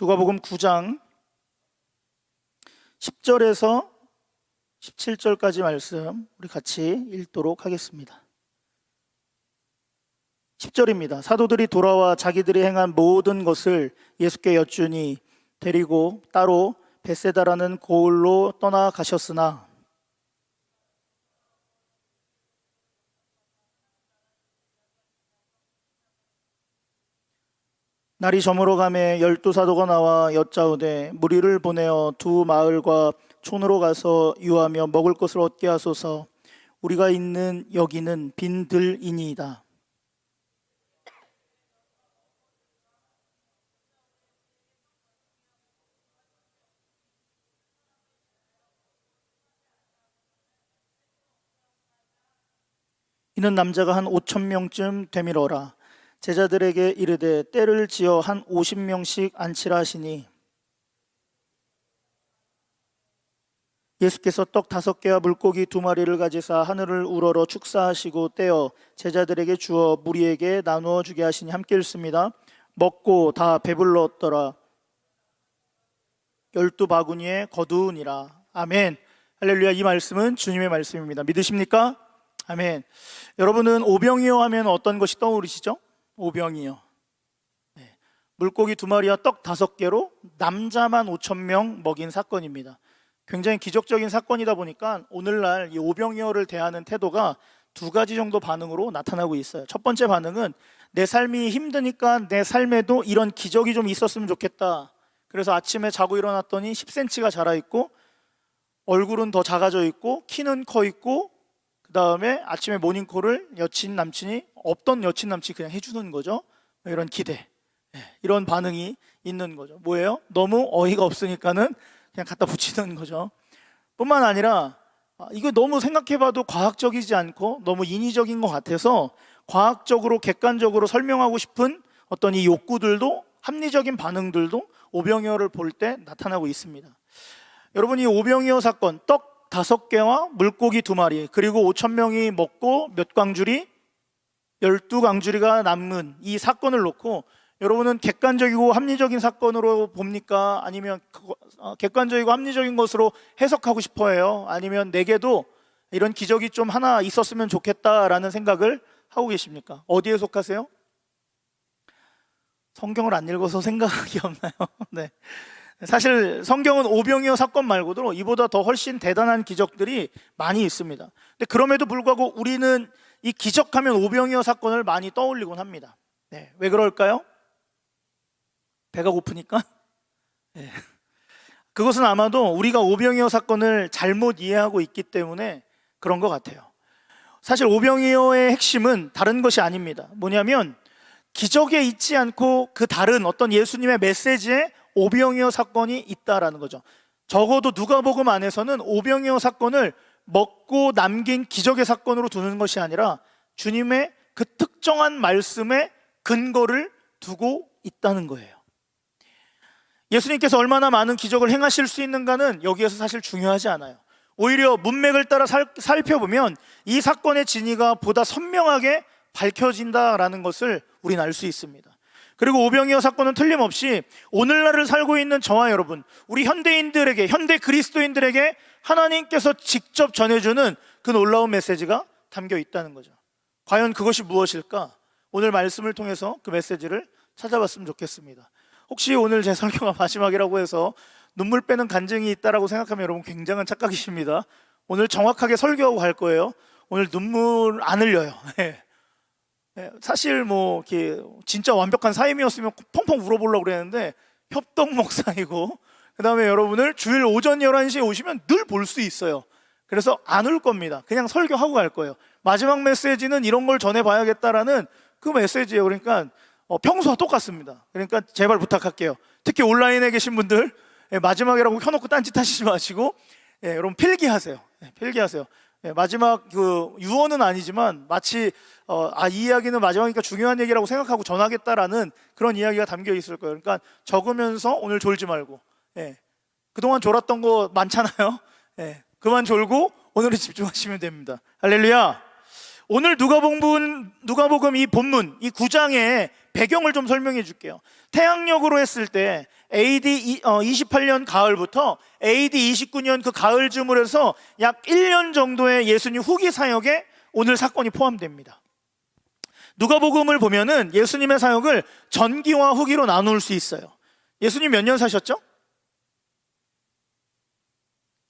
누가복음 9장 10절에서 17절까지 말씀 우리 같이 읽도록 하겠습니다. 10절입니다. 사도들이 돌아와 자기들이 행한 모든 것을 예수께 여쭈니 데리고 따로 벳세다라는 고을로 떠나가셨으나 날이 저물어 가매 12사도가 나와 여짜오되 무리를 보내어 두 마을과 촌으로 가서 유하며 먹을 것을 얻게 하소서. 우리가 있는 여기는 빈 들이니이다. 이는 남자가 한 5,000명쯤 되밀어라. 제자들에게 이르되 때를 지어 한 50명씩 앉히라 하시니 예수께서 떡 5개와 물고기 2마리를 가지사 하늘을 우러러 축사하시고 떼어 제자들에게 주어 무리에게 나누어 주게 하시니 함께 읽습니다. 먹고 다 배불렀더라. 12바구니에 거두으니라. 아멘. 할렐루야. 이 말씀은 주님의 말씀입니다. 믿으십니까? 아멘. 여러분은 오병이어 하면 어떤 것이 떠오르시죠? 오병이어. 네. 물고기 2마리와 떡 5개로 남자만 5,000명 먹인 사건입니다. 굉장히 기적적인 사건이다 보니까 오늘날 이 오병이어를 대하는 태도가 2가지 정도 반응으로 나타나고 있어요. 첫 번째 반응은 내 삶이 힘드니까 내 삶에도 이런 기적이 좀 있었으면 좋겠다. 그래서 아침에 자고 일어났더니 10cm가 자라 있고 얼굴은 더 작아져 있고 키는 커 있고 그 다음에 아침에 모닝콜을 남친이 없던 남친이 그냥 해주는 거죠. 이런 기대, 이런 반응이 있는 거죠. 뭐예요? 너무 어이가 없으니까는 그냥 갖다 붙이는 거죠. 뿐만 아니라 이거 너무 생각해봐도 과학적이지 않고 너무 인위적인 것 같아서 과학적으로 객관적으로 설명하고 싶은 어떤 이 욕구들도 합리적인 반응들도 오병이어를 볼 때 나타나고 있습니다. 여러분, 이 오병이어 사건, 떡 5개와 물고기 2마리 그리고 5,000명이 먹고 몇 광주리? 12광주리가 남은 이 사건을 놓고 여러분은 객관적이고 합리적인 사건으로 봅니까? 아니면 객관적이고 합리적인 것으로 해석하고 싶어 해요? 아니면 내게도 이런 기적이 좀 하나 있었으면 좋겠다라는 생각을 하고 계십니까? 어디에 속하세요? 성경을 안 읽어서 생각이 없나요? 네. 사실 성경은 오병이어 사건 말고도 이보다 더 훨씬 대단한 기적들이 많이 있습니다. 근데 그럼에도 불구하고 우리는 이 기적하면 오병이어 사건을 많이 떠올리곤 합니다. 네. 왜 그럴까요? 배가 고프니까? 네. 그것은 아마도 우리가 오병이어 사건을 잘못 이해하고 있기 때문에 그런 것 같아요. 사실 오병이어의 핵심은 다른 것이 아닙니다. 뭐냐면 기적에 있지 않고 그 다른 어떤 예수님의 메시지에 오병이어 사건이 있다라는 거죠. 적어도 누가복음 안에서는 오병이어 사건을 먹고 남긴 기적의 사건으로 두는 것이 아니라 주님의 그 특정한 말씀에 근거를 두고 있다는 거예요. 예수님께서 얼마나 많은 기적을 행하실 수 있는가는 여기에서 사실 중요하지 않아요. 오히려 문맥을 따라 살펴보면 이 사건의 진위가 보다 선명하게 밝혀진다라는 것을 우리는 알 수 있습니다. 그리고 오병이어 사건은 틀림없이 오늘날을 살고 있는 저와 여러분, 우리 현대인들에게, 현대 그리스도인들에게 하나님께서 직접 전해주는 그 놀라운 메시지가 담겨 있다는 거죠. 과연 그것이 무엇일까? 오늘 말씀을 통해서 그 메시지를 찾아봤으면 좋겠습니다. 혹시 오늘 제 설교가 마지막이라고 해서 눈물 빼는 간증이 있다라고 생각하면 여러분 굉장한 착각이십니다. 오늘 정확하게 설교하고 갈 거예요. 오늘 눈물 안 흘려요. 사실 뭐 이렇게 진짜 완벽한 사임이었으면 펑펑 울어보려고 그랬는데 협동 목사이고 그 다음에 여러분을 주일 오전 11시에 오시면 늘 볼 수 있어요. 그래서 안 울 겁니다. 그냥 설교하고 갈 거예요. 마지막 메시지는 이런 걸 전해봐야겠다라는 그 메시지예요. 그러니까 평소와 똑같습니다. 그러니까 제발 부탁할게요. 특히 온라인에 계신 분들 마지막이라고 켜놓고 딴짓 하시지 마시고 여러분 필기하세요. 필기하세요. 마지막 그 유언은 아니지만 마치 이 이야기는 마지막이니까 중요한 얘기라고 생각하고 전하겠다라는 그런 이야기가 담겨 있을 거예요. 그러니까 적으면서 오늘 졸지 말고 그동안 졸았던 거 많잖아요. 그만 졸고 오늘에 집중하시면 됩니다. 할렐루야. 오늘 누가복음 이 본문 이 9장에 배경을 좀 설명해 줄게요. 태양력으로 했을 때 AD 28년 가을부터 AD 29년 그 가을쯤으로 해서 약 1년 정도의 예수님 후기 사역에 오늘 사건이 포함됩니다. 누가복음을 보면은 예수님의 사역을 전기와 후기로 나눌 수 있어요. 예수님 몇 년 사셨죠?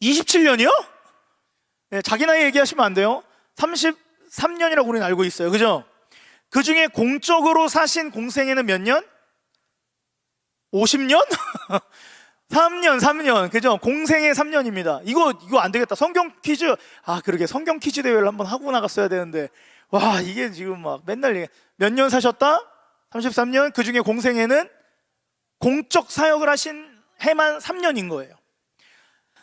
27년이요? 네, 자기 나이 얘기하시면 안 돼요. 33년이라고 우리는 알고 있어요. 그죠? 그 중에 공적으로 사신 공생애는 몇 년? 50년? 3년. 그죠? 공생애 3년입니다. 이거 안 되겠다. 성경 퀴즈. 그러게. 성경 퀴즈 대회를 한번 하고 나갔어야 되는데. 와, 이게 지금 막 맨날 몇 년 사셨다? 33년. 그 중에 공생애는 공적 사역을 하신 해만 3년인 거예요.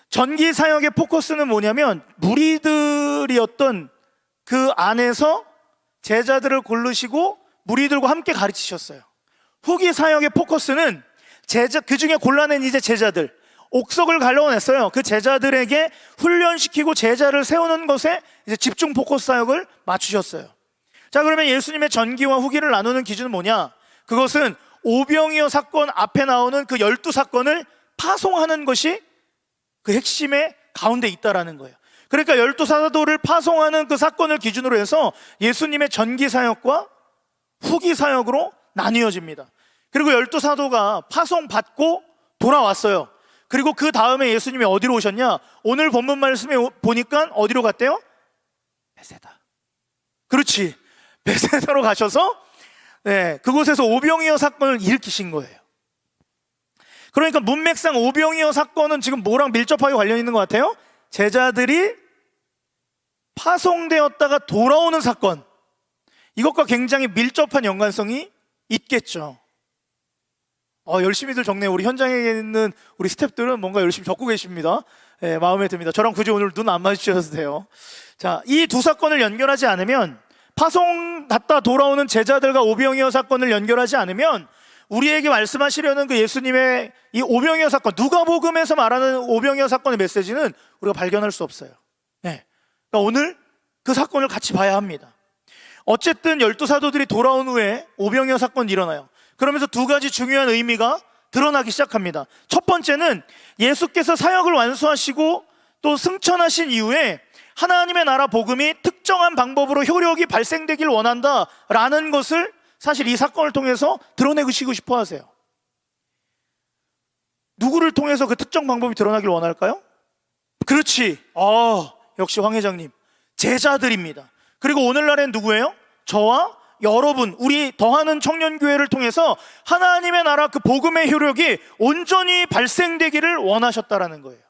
전기 사역의 포커스는 뭐냐면 무리들이었던 그 안에서 제자들을 고르시고 무리들과 함께 가르치셨어요. 후기 사역의 포커스는 그 중에 골라낸 이제 제자들, 옥석을 갈라냈어요. 그 제자들에게 훈련시키고 제자를 세우는 것에 이제 집중 포커스 사역을 맞추셨어요. 자, 그러면 예수님의 전기와 후기를 나누는 기준은 뭐냐? 그것은 오병이어 사건 앞에 나오는 그 12사건을 파송하는 것이 그 핵심의 가운데 있다라는 거예요. 그러니까 12사도를 파송하는 그 사건을 기준으로 해서 예수님의 전기 사역과 후기 사역으로 나뉘어집니다. 그리고 12사도가 파송받고 돌아왔어요. 그리고 그 다음에 예수님이 어디로 오셨냐? 오늘 본문 말씀에 보니까 어디로 갔대요? 베세다. 그렇지. 베세다로 가셔서 그곳에서 오병이어 사건을 일으키신 거예요. 그러니까 문맥상 오병이어 사건은 지금 뭐랑 밀접하게 관련 있는 것 같아요? 제자들이 파송되었다가 돌아오는 사건, 이것과 굉장히 밀접한 연관성이 있겠죠. 열심히들 적네요. 우리 현장에 있는 우리 스태프들은 뭔가 열심히 적고 계십니다. 마음에 듭니다. 저랑 굳이 오늘 눈 안 마주치셔도 돼요. 자, 이 두 사건을 연결하지 않으면, 파송 갔다 돌아오는 제자들과 오병이어 사건을 연결하지 않으면 우리에게 말씀하시려는 그 예수님의 이 오병이어 사건, 누가복음에서 말하는 오병이어 사건의 메시지는 우리가 발견할 수 없어요. 그러니까 오늘 그 사건을 같이 봐야 합니다. 어쨌든 12사도들이 돌아온 후에 오병이어 사건이 일어나요. 그러면서 두 가지 중요한 의미가 드러나기 시작합니다. 첫 번째는 예수께서 사역을 완수하시고 또 승천하신 이후에 하나님의 나라 복음이 특정한 방법으로 효력이 발생되길 원한다라는 것을 사실 이 사건을 통해서 드러내시고 싶어 하세요. 누구를 통해서 그 특정 방법이 드러나길 원할까요? 그렇지. 역시 황 회장님. 제자들입니다. 그리고 오늘날엔 누구예요? 저와 여러분, 우리 더하는 청년교회를 통해서 하나님의 나라 그 복음의 효력이 온전히 발생되기를 원하셨다라는 거예요.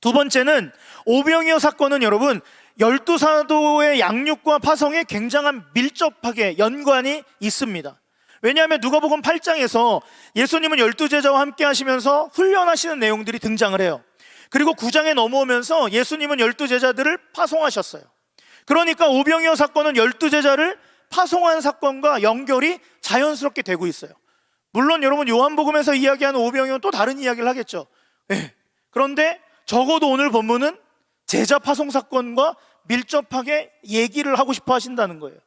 두 번째는 오병이어 사건은 여러분 12사도의 양육과 파송에 굉장한 밀접하게 연관이 있습니다. 왜냐하면 누가복음 8장에서 예수님은 12제자와 함께 하시면서 훈련하시는 내용들이 등장을 해요. 그리고 9장에 넘어오면서 예수님은 12제자들을 파송하셨어요. 그러니까 오병이어 사건은 12제자를 파송한 사건과 연결이 자연스럽게 되고 있어요. 물론 여러분 요한복음에서 이야기하는 오병이어는 또 다른 이야기를 하겠죠. 그런데 적어도 오늘 본문은 제자 파송 사건과 밀접하게 얘기를 하고 싶어 하신다는 거예요.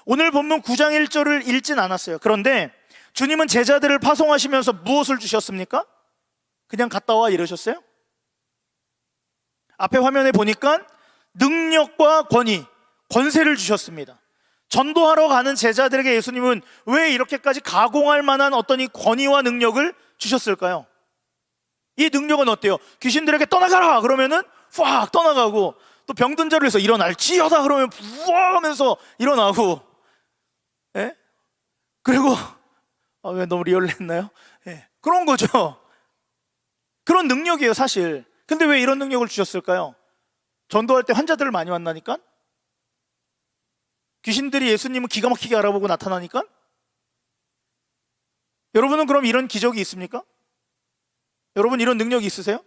오늘 본문 9장 1절을 읽진 않았어요. 그런데 주님은 제자들을 파송하시면서 무엇을 주셨습니까? 그냥 갔다 와 이러셨어요? 앞에 화면에 보니까 능력과 권세를 주셨습니다. 전도하러 가는 제자들에게 예수님은 왜 이렇게까지 가공할 만한 어떤 이 권위와 능력을 주셨을까요? 이 능력은 어때요? 귀신들에게 떠나가라 그러면은 팍 떠나가고, 또 병든 자를 해서 일어날지어다 그러면 부어 하면서 일어나고, 그리고 왜 너무 리얼했나요? 그런 거죠. 그런 능력이에요 사실. 근데 왜 이런 능력을 주셨을까요? 전도할 때 환자들을 많이 만나니까? 귀신들이 예수님을 기가 막히게 알아보고 나타나니까? 여러분은 그럼 이런 기적이 있습니까? 여러분 이런 능력이 있으세요?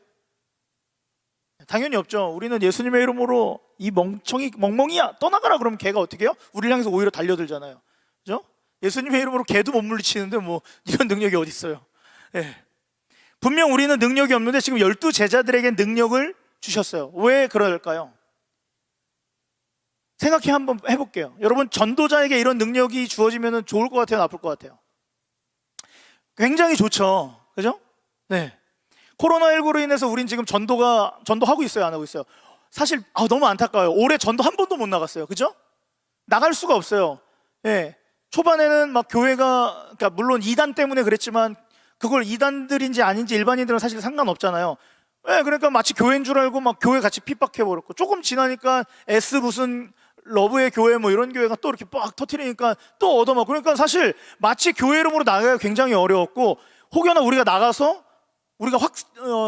당연히 없죠. 우리는 예수님의 이름으로 이 멍멍이야 떠나가라 그러면 걔가 어떻게 해요? 우리를 향해서 오히려 달려들잖아요. 그죠? 예수님의 이름으로 개도 못 물리치는데 뭐 이런 능력이 어디 있어요? 분명 우리는 능력이 없는데 지금 12제자들에게 능력을 주셨어요. 왜 그럴까요? 생각해 한번 해볼게요. 여러분, 전도자에게 이런 능력이 주어지면 좋을 것 같아요, 나쁠 것 같아요? 굉장히 좋죠. 그죠? 네. 코로나19로 인해서 우린 지금 전도하고 있어요, 안 하고 있어요? 사실 너무 안타까워요. 올해 전도 한 번도 못 나갔어요. 그죠? 나갈 수가 없어요. 예. 초반에는 막 교회가, 그러니까 물론 이단 때문에 그랬지만 그걸 이단들인지 아닌지 일반인들은 사실 상관없잖아요. 예, 그러니까 마치 교회인 줄 알고 막 교회 같이 핍박해버렸고, 조금 지나니까 S 무슨 러브의 교회 뭐 이런 교회가 또 이렇게 빡 터트리니까 또 얻어맞고, 그러니까 사실 마치 교회 이름으로 나가기가 굉장히 어려웠고, 혹여나 우리가 나가서 우리가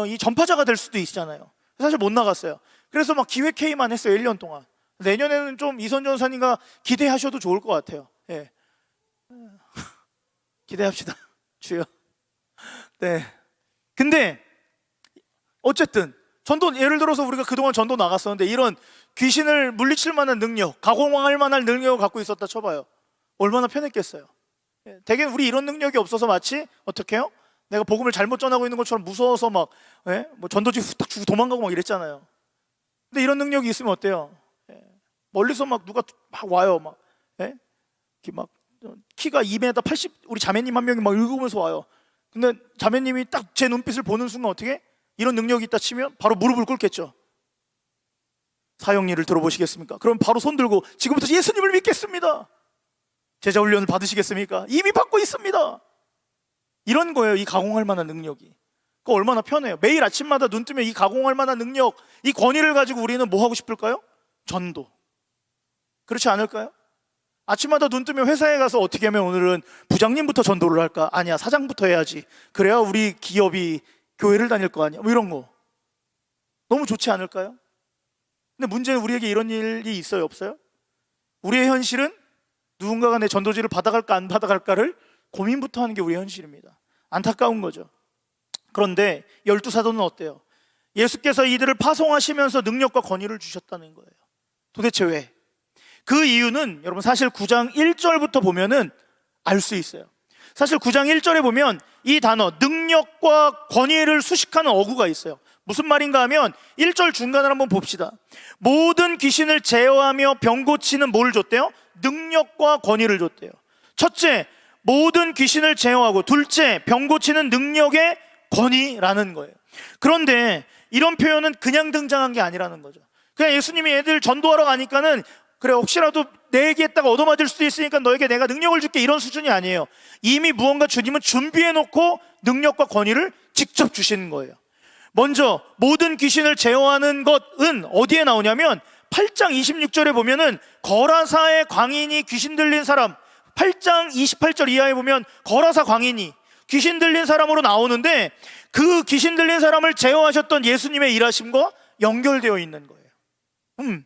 이 전파자가 될 수도 있잖아요. 사실 못 나갔어요. 그래서 막 기획 회의만 했어요, 1년 동안. 내년에는 좀 이선 전사님과 기대하셔도 좋을 것 같아요. 예. 기대합시다. 주여. 네. 근데 어쨌든 전도, 예를 들어서 우리가 그동안 전도 나갔었는데 이런 귀신을 물리칠 만한 능력, 가공할 만한 능력을 갖고 있었다 쳐봐요. 얼마나 편했겠어요. 예. 대개 우리 이런 능력이 없어서 마치 어떻게 해요? 내가 복음을 잘못 전하고 있는 것처럼 무서워서 막 뭐 전도지 후딱 주고 도망가고 막 이랬잖아요. 근데 이런 능력이 있으면 어때요? 예. 멀리서 막 누가 막 와요. 막, 예? 막 키가 2m 80, 우리 자매님 한 명이 막 읽으면서 와요. 근데 자매님이 딱 제 눈빛을 보는 순간 어떻게? 이런 능력이 있다 치면 바로 무릎을 꿇겠죠. 사형리를 들어보시겠습니까? 그럼 바로 손 들고 지금부터 예수님을 믿겠습니다. 제자 훈련을 받으시겠습니까? 이미 받고 있습니다. 이런 거예요, 이 가공할 만한 능력이. 그거 얼마나 편해요. 매일 아침마다 눈 뜨면 이 가공할 만한 능력, 이 권위를 가지고 우리는 뭐 하고 싶을까요? 전도. 그렇지 않을까요? 아침마다 눈 뜨면 회사에 가서 어떻게 하면 오늘은 부장님부터 전도를 할까? 아니야, 사장부터 해야지. 그래야 우리 기업이 교회를 다닐 거 아니야. 뭐 이런 거 너무 좋지 않을까요? 근데 문제는 우리에게 이런 일이 있어요, 없어요? 우리의 현실은 누군가가 내 전도지를 받아갈까 안 받아갈까를 고민부터 하는 게 우리의 현실입니다. 안타까운 거죠. 그런데 12사도는 어때요? 예수께서 이들을 파송하시면서 능력과 권위를 주셨다는 거예요. 도대체 왜? 그 이유는 여러분 사실 9장 1절부터 보면은 알 수 있어요. 사실 9장 1절에 보면 이 단어 능력과 권위를 수식하는 어구가 있어요. 무슨 말인가 하면 1절 중간을 한번 봅시다. 모든 귀신을 제어하며 병 고치는 뭘 줬대요? 능력과 권위를 줬대요. 첫째, 모든 귀신을 제어하고, 둘째, 병 고치는 능력의 권위라는 거예요. 그런데 이런 표현은 그냥 등장한 게 아니라는 거죠. 그냥 예수님이 애들 전도하러 가니까는 그래, 혹시라도 내 얘기했다가 얻어맞을 수도 있으니까 너에게 내가 능력을 줄게, 이런 수준이 아니에요. 이미 무언가 주님은 준비해놓고 능력과 권위를 직접 주시는 거예요. 먼저 모든 귀신을 제어하는 것은 어디에 나오냐면 8장 26절에 보면은 거라사의 광인이 귀신 들린 사람, 8장 28절 이하에 보면 거라사 광인이 귀신 들린 사람으로 나오는데, 그 귀신 들린 사람을 제어하셨던 예수님의 일하심과 연결되어 있는 거예요.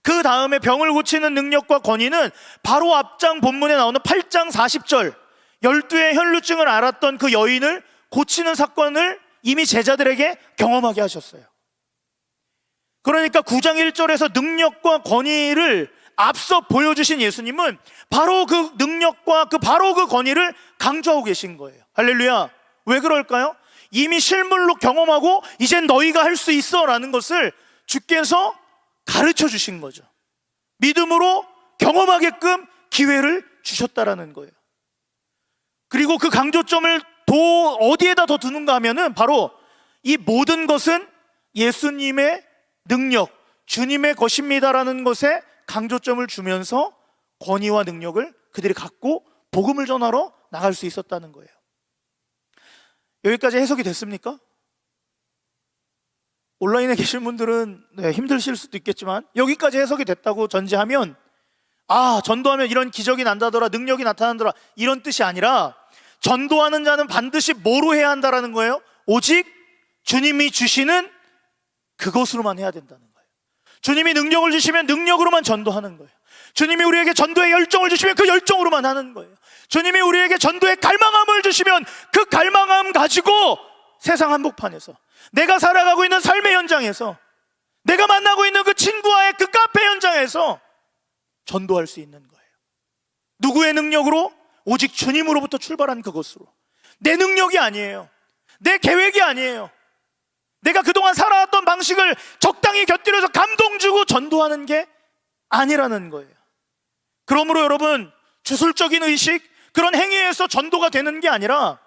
그 다음에 병을 고치는 능력과 권위는 바로 앞장 본문에 나오는 8장 40절, 12의 혈루증을 앓았던 그 여인을 고치는 사건을 이미 제자들에게 경험하게 하셨어요. 그러니까 9장 1절에서 능력과 권위를 앞서 보여주신 예수님은 바로 그 능력과 바로 그 권위를 강조하고 계신 거예요. 할렐루야. 왜 그럴까요? 이미 실물로 경험하고 이젠 너희가 할 수 있어 라는 것을 주께서 가르쳐 주신 거죠. 믿음으로 경험하게끔 기회를 주셨다라는 거예요. 그리고 그 강조점을 어디에다 더 두는가 하면은 바로 이 모든 것은 예수님의 능력, 주님의 것입니다라는 것에 강조점을 주면서 권위와 능력을 그들이 갖고 복음을 전하러 나갈 수 있었다는 거예요. 여기까지 해석이 됐습니까? 온라인에 계신 분들은 힘드실 수도 있겠지만 여기까지 해석이 됐다고 전제하면, 전도하면 이런 기적이 난다더라, 능력이 나타난다더라, 이런 뜻이 아니라 전도하는 자는 반드시 뭐로 해야 한다라는 거예요? 오직 주님이 주시는 그것으로만 해야 된다는 거예요. 주님이 능력을 주시면 능력으로만 전도하는 거예요. 주님이 우리에게 전도의 열정을 주시면 그 열정으로만 하는 거예요. 주님이 우리에게 전도의 갈망함을 주시면 그 갈망함 가지고 세상 한복판에서, 내가 살아가고 있는 삶의 현장에서, 내가 만나고 있는 그 친구와의 그 카페 현장에서 전도할 수 있는 거예요. 누구의 능력으로? 오직 주님으로부터 출발한 그것으로. 내 능력이 아니에요. 내 계획이 아니에요. 내가 그동안 살아왔던 방식을 적당히 곁들여서 감동 주고 전도하는 게 아니라는 거예요. 그러므로 여러분, 주술적인 의식, 그런 행위에서 전도가 되는 게 아니라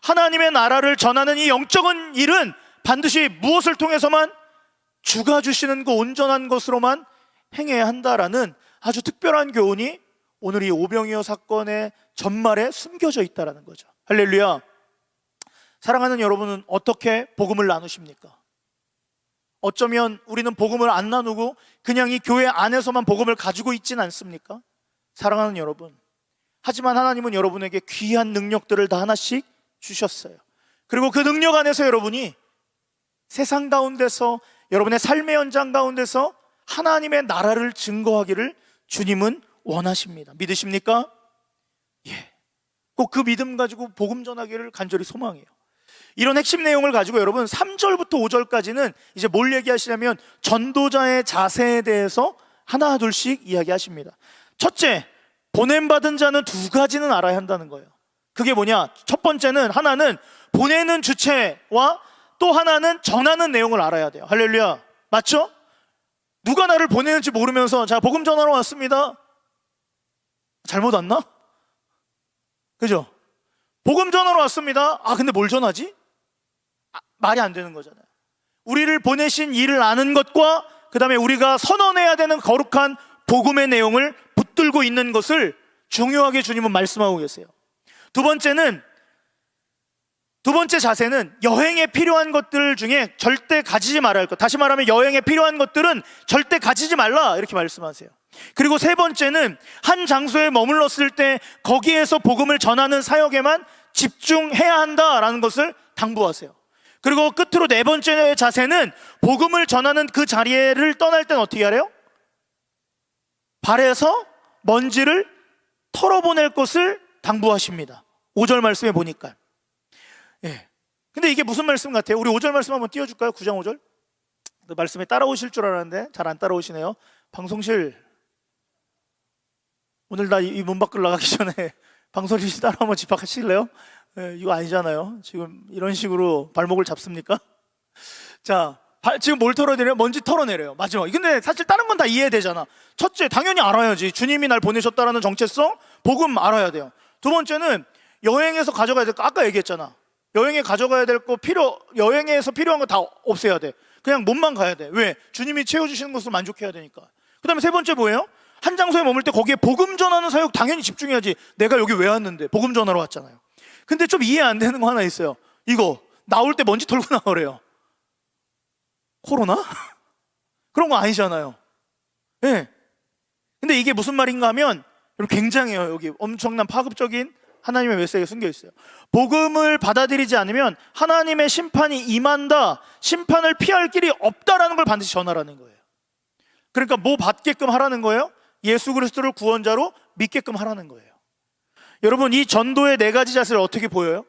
하나님의 나라를 전하는 이 영적인 일은 반드시 무엇을 통해서만? 주가 주시는 그 온전한 것으로만 행해야 한다라는 아주 특별한 교훈이 오늘 이 오병이어 사건의 전말에 숨겨져 있다는 거죠. 할렐루야. 사랑하는 여러분은 어떻게 복음을 나누십니까? 어쩌면 우리는 복음을 안 나누고 그냥 이 교회 안에서만 복음을 가지고 있진 않습니까? 사랑하는 여러분, 하지만 하나님은 여러분에게 귀한 능력들을 다 하나씩 주셨어요. 그리고 그 능력 안에서 여러분이 세상 가운데서, 여러분의 삶의 현장 가운데서 하나님의 나라를 증거하기를 주님은 원하십니다. 믿으십니까? 예. 꼭 그 믿음 가지고 복음 전하기를 간절히 소망해요. 이런 핵심 내용을 가지고 여러분 3절부터 5절까지는 이제 뭘 얘기하시냐면 전도자의 자세에 대해서 하나 둘씩 이야기하십니다. 첫째, 보냄받은 자는 두 가지는 알아야 한다는 거예요. 그게 뭐냐? 첫 번째는, 하나는 보내는 주체와 또 하나는 전하는 내용을 알아야 돼요. 할렐루야. 맞죠? 누가 나를 보내는지 모르면서 자, 복음 전하러 왔습니다. 잘못 왔나? 그죠? 복음 전하러 왔습니다. 아, 근데 뭘 전하지? 말이 안 되는 거잖아요. 우리를 보내신 이를 아는 것과 그 다음에 우리가 선언해야 되는 거룩한 복음의 내용을 붙들고 있는 것을 중요하게 주님은 말씀하고 계세요. 두 번째 자세는 여행에 필요한 것들 중에 절대 가지지 말아야 할 것. 다시 말하면 여행에 필요한 것들은 절대 가지지 말라, 이렇게 말씀하세요. 그리고 세 번째는 한 장소에 머물렀을 때 거기에서 복음을 전하는 사역에만 집중해야 한다라는 것을 당부하세요. 그리고 끝으로 네 번째 자세는 복음을 전하는 그 자리를 떠날 땐 어떻게 하래요? 발에서 먼지를 털어보낼 것을 당부하십니다. 5절 말씀에 보니까. 예. 근데 이게 무슨 말씀 같아요? 우리 5절 말씀 한번 띄워줄까요? 9장 5절. 말씀에 따라오실 줄 알았는데 잘 안 따라오시네요. 방송실, 오늘 나 이 문 밖으로 나가기 전에 방송실 따라 한번 집합하실래요? 예, 이거 아니잖아요. 지금 이런 식으로 발목을 잡습니까? 자, 지금 뭘 털어내려요? 먼지 털어내려요. 마지막. 근데 사실 다른 건 다 이해되잖아. 첫째, 당연히 알아야지. 주님이 날 보내셨다라는 정체성, 복음 알아야 돼요. 두 번째는 여행에서 가져가야 될 거, 아까 얘기했잖아. 여행에 가져가야 될 거, 여행에서 필요한 거 다 없애야 돼. 그냥 몸만 가야 돼. 왜? 주님이 채워주시는 것으로 만족해야 되니까. 그 다음에 세 번째 뭐예요? 한 장소에 머물 때 거기에 복음 전하는 사역 당연히 집중해야지. 내가 여기 왜 왔는데? 복음 전하러 왔잖아요. 근데 좀 이해 안 되는 거 하나 있어요. 이거 나올 때 먼지 털고 나오래요. 코로나? 그런 거 아니잖아요. 예. 네. 근데 이게 무슨 말인가 하면 굉장해요. 여기 엄청난 파급적인 하나님의 메시지가 숨겨 있어요. 복음을 받아들이지 않으면 하나님의 심판이 임한다, 심판을 피할 길이 없다라는 걸 반드시 전하라는 거예요. 그러니까 뭐 받게끔 하라는 거예요? 예수 그리스도를 구원자로 믿게끔 하라는 거예요. 여러분, 이 전도의 네 가지 자세를 어떻게 보여요?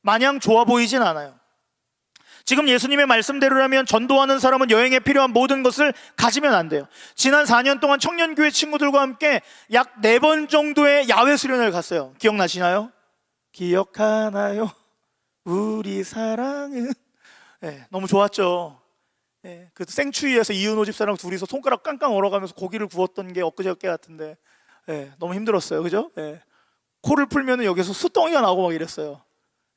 마냥 좋아 보이진 않아요. 지금 예수님의 말씀대로라면 전도하는 사람은 여행에 필요한 모든 것을 가지면 안 돼요. 지난 4년 동안 청년교회 친구들과 함께 약 4번 정도의 야외 수련을 갔어요. 기억나시나요? 기억하나요? 우리 사랑은. 네, 너무 좋았죠. 네, 그 생추위에서 이은호 집사랑 둘이서 손가락 깡깡 얼어가면서 고기를 구웠던 게 엊그저께 같은데, 네, 너무 힘들었어요. 그죠? 네. 코를 풀면 여기서 수덩이가 나오고 막 이랬어요.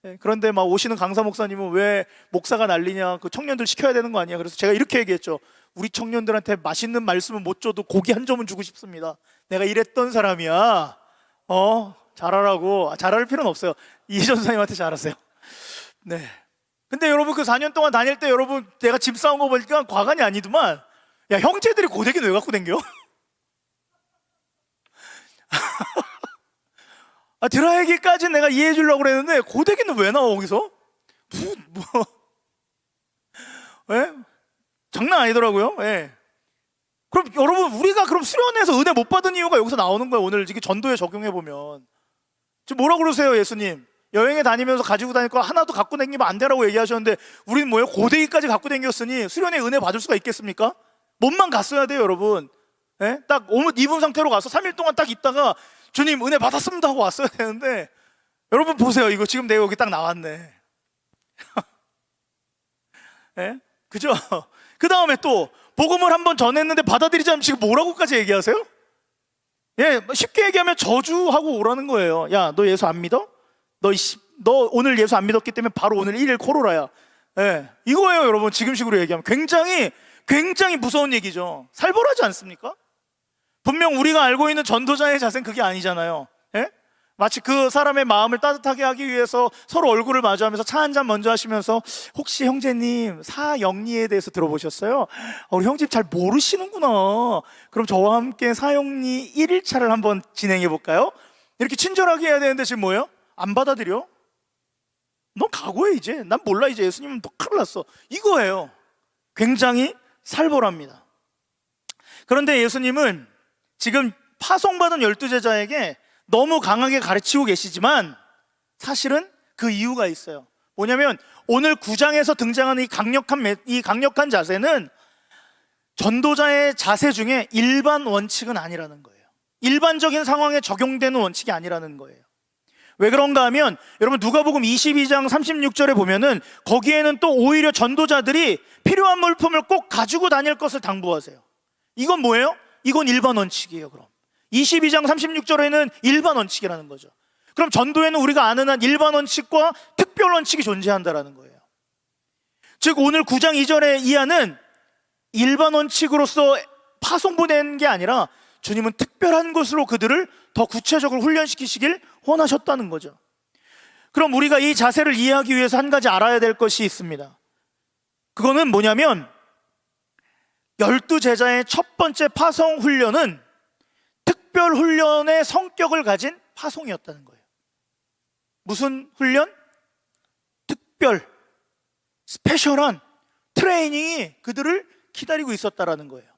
네, 그런데 막 오시는 강사 목사님은 왜 목사가 난리냐, 그 청년들 시켜야 되는 거 아니야. 그래서 제가 이렇게 얘기했죠. 우리 청년들한테 맛있는 말씀은 못 줘도 고기 한 점은 주고 싶습니다. 내가 이랬던 사람이야. 잘하라고. 잘할 필요는 없어요. 이전 선생님한테 잘하세요. 네. 근데 여러분, 그 4년 동안 다닐 때 여러분, 내가 짐 싸운 거 보니까 과간이 아니더만, 야, 형제들이 고데기는 왜 갖고 댕겨? 드라이기까지는 내가 이해해 주려고 그랬는데 고데기는 왜 나와 거기서? 예? 장난 아니더라고요. 예. 그럼 여러분, 우리가 그럼 수련해서 은혜 못 받은 이유가 여기서 나오는 거예요. 오늘 이게 전도에 적용해 보면 지금 뭐라 그러세요? 예수님 여행에 다니면서 가지고 다닐 거 하나도 갖고 다니면 안 되라고 얘기하셨는데 우리는 뭐예요? 고데기까지 갖고 다녔으니 수련의 은혜 받을 수가 있겠습니까? 몸만 갔어야 돼요, 여러분. 예? 딱 옷 입은 상태로 가서 3일 동안 딱 있다가 주님 은혜 받았습니다 하고 왔어야 되는데, 여러분 보세요. 이거 지금 내가 여기 딱 나왔네. 예? 그죠? 그 다음에 또 복음을 한번 전했는데 받아들이지 않으면 지금 뭐라고까지 얘기하세요? 예, 쉽게 얘기하면 저주하고 오라는 거예요. 야, 너 예수 안 믿어? 너 오늘 예수 안 믿었기 때문에 바로 오늘 1일 코로나야. 예, 이거예요, 여러분. 지금식으로 얘기하면 굉장히 무서운 얘기죠. 살벌하지 않습니까? 분명 우리가 알고 있는 전도자의 자세는 그게 아니잖아요. 예? 마치 그 사람의 마음을 따뜻하게 하기 위해서 서로 얼굴을 마주하면서 차 한 잔 먼저 하시면서, 혹시 형제님 사영리에 대해서 들어보셨어요? 우리 형님 잘 모르시는구나. 그럼 저와 함께 사영리 1일차를 한번 진행해 볼까요? 이렇게 친절하게 해야 되는데 지금 뭐예요? 안 받아들여? 너 각오해. 이제 난 몰라. 이제 예수님은 너 큰일 났어. 이거예요. 굉장히 살벌합니다. 그런데 예수님은 지금 파송받은 12제자에게 너무 강하게 가르치고 계시지만 사실은 그 이유가 있어요. 뭐냐면 오늘 9장에서 등장하는 이 강력한 자세는 전도자의 자세 중에 일반 원칙은 아니라는 거예요. 일반적인 상황에 적용되는 원칙이 아니라는 거예요. 왜 그런가 하면 여러분 누가복음 22장 36절에 보면은 거기에는 또 오히려 전도자들이 필요한 물품을 꼭 가지고 다닐 것을 당부하세요. 이건 뭐예요? 이건 일반 원칙이에요. 그럼 22장 36절에는 일반 원칙이라는 거죠. 그럼 전도에는 우리가 아는 한 일반 원칙과 특별 원칙이 존재한다라는 거예요. 즉 오늘 9장 2절의 이하는 일반 원칙으로서 파송 보낸 게 아니라 주님은 특별한 것으로 그들을 더 구체적으로 훈련시키시길 원하셨다는 거죠. 그럼 우리가 이 자세를 이해하기 위해서 한 가지 알아야 될 것이 있습니다. 그거는 뭐냐면 12제자의 첫 번째 파송 훈련은 특별 훈련의 성격을 가진 파송이었다는 거예요. 무슨 훈련? 특별, 스페셜한 트레이닝이 그들을 기다리고 있었다라는 거예요.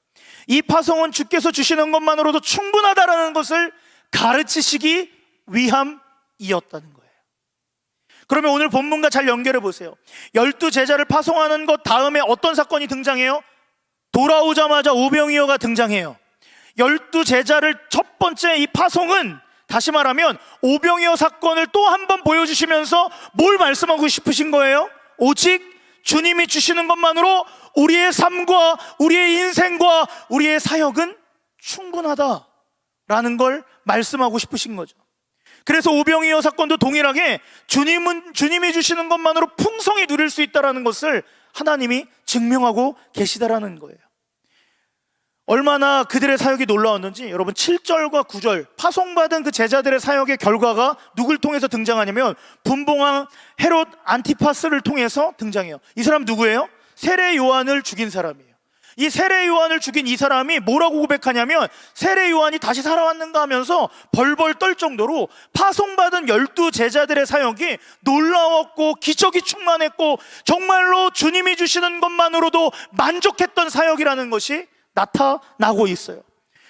이 파송은 주께서 주시는 것만으로도 충분하다라는 것을 가르치시기 위함이었다는 거예요. 그러면 오늘 본문과 잘 연결해 보세요. 12제자를 파송하는 것 다음에 어떤 사건이 등장해요? 돌아오자마자 오병이어가 등장해요. 12제자를 첫 번째 이 파송은 다시 말하면 오병이어 사건을 또 한 번 보여주시면서 뭘 말씀하고 싶으신 거예요? 오직 주님이 주시는 것만으로 우리의 삶과 우리의 인생과 우리의 사역은 충분하다라는 걸 말씀하고 싶으신 거죠. 그래서 오병이어 사건도 동일하게 주님이 주시는 것만으로 풍성히 누릴 수 있다는 것을 하나님이 증명하고 계시다라는 거예요. 얼마나 그들의 사역이 놀라웠는지 여러분 7절과 9절 파송받은 그 제자들의 사역의 결과가 누굴 통해서 등장하냐면 분봉왕 헤롯 안티파스를 통해서 등장해요. 이 사람 누구예요? 세례 요한을 죽인 사람이에요. 이 세례 요한을 죽인 이 사람이 뭐라고 고백하냐면 세례 요한이 다시 살아왔는가 하면서 벌벌 떨 정도로 파송받은 12제자들의 사역이 놀라웠고 기적이 충만했고 정말로 주님이 주시는 것만으로도 만족했던 사역이라는 것이 나타나고 있어요.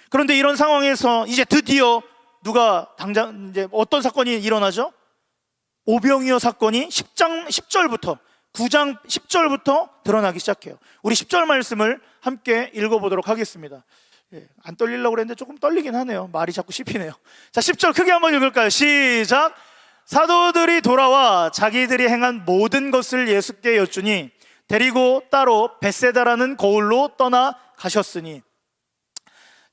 그런데 이런 상황에서 이제 드디어 이제 어떤 사건이 일어나죠? 오병이어 사건이 10절부터 9장 10절부터 드러나기 시작해요. 우리 10절 말씀을 함께 읽어보도록 하겠습니다. 안 떨리려고 그랬는데 조금 떨리긴 하네요. 말이 자꾸 씹히네요. 자, 10절 크게 한번 읽을까요? 시작! 사도들이 돌아와 자기들이 행한 모든 것을 예수께 여쭈니 데리고 따로 벳세다라는 거울로 떠나 가셨으니.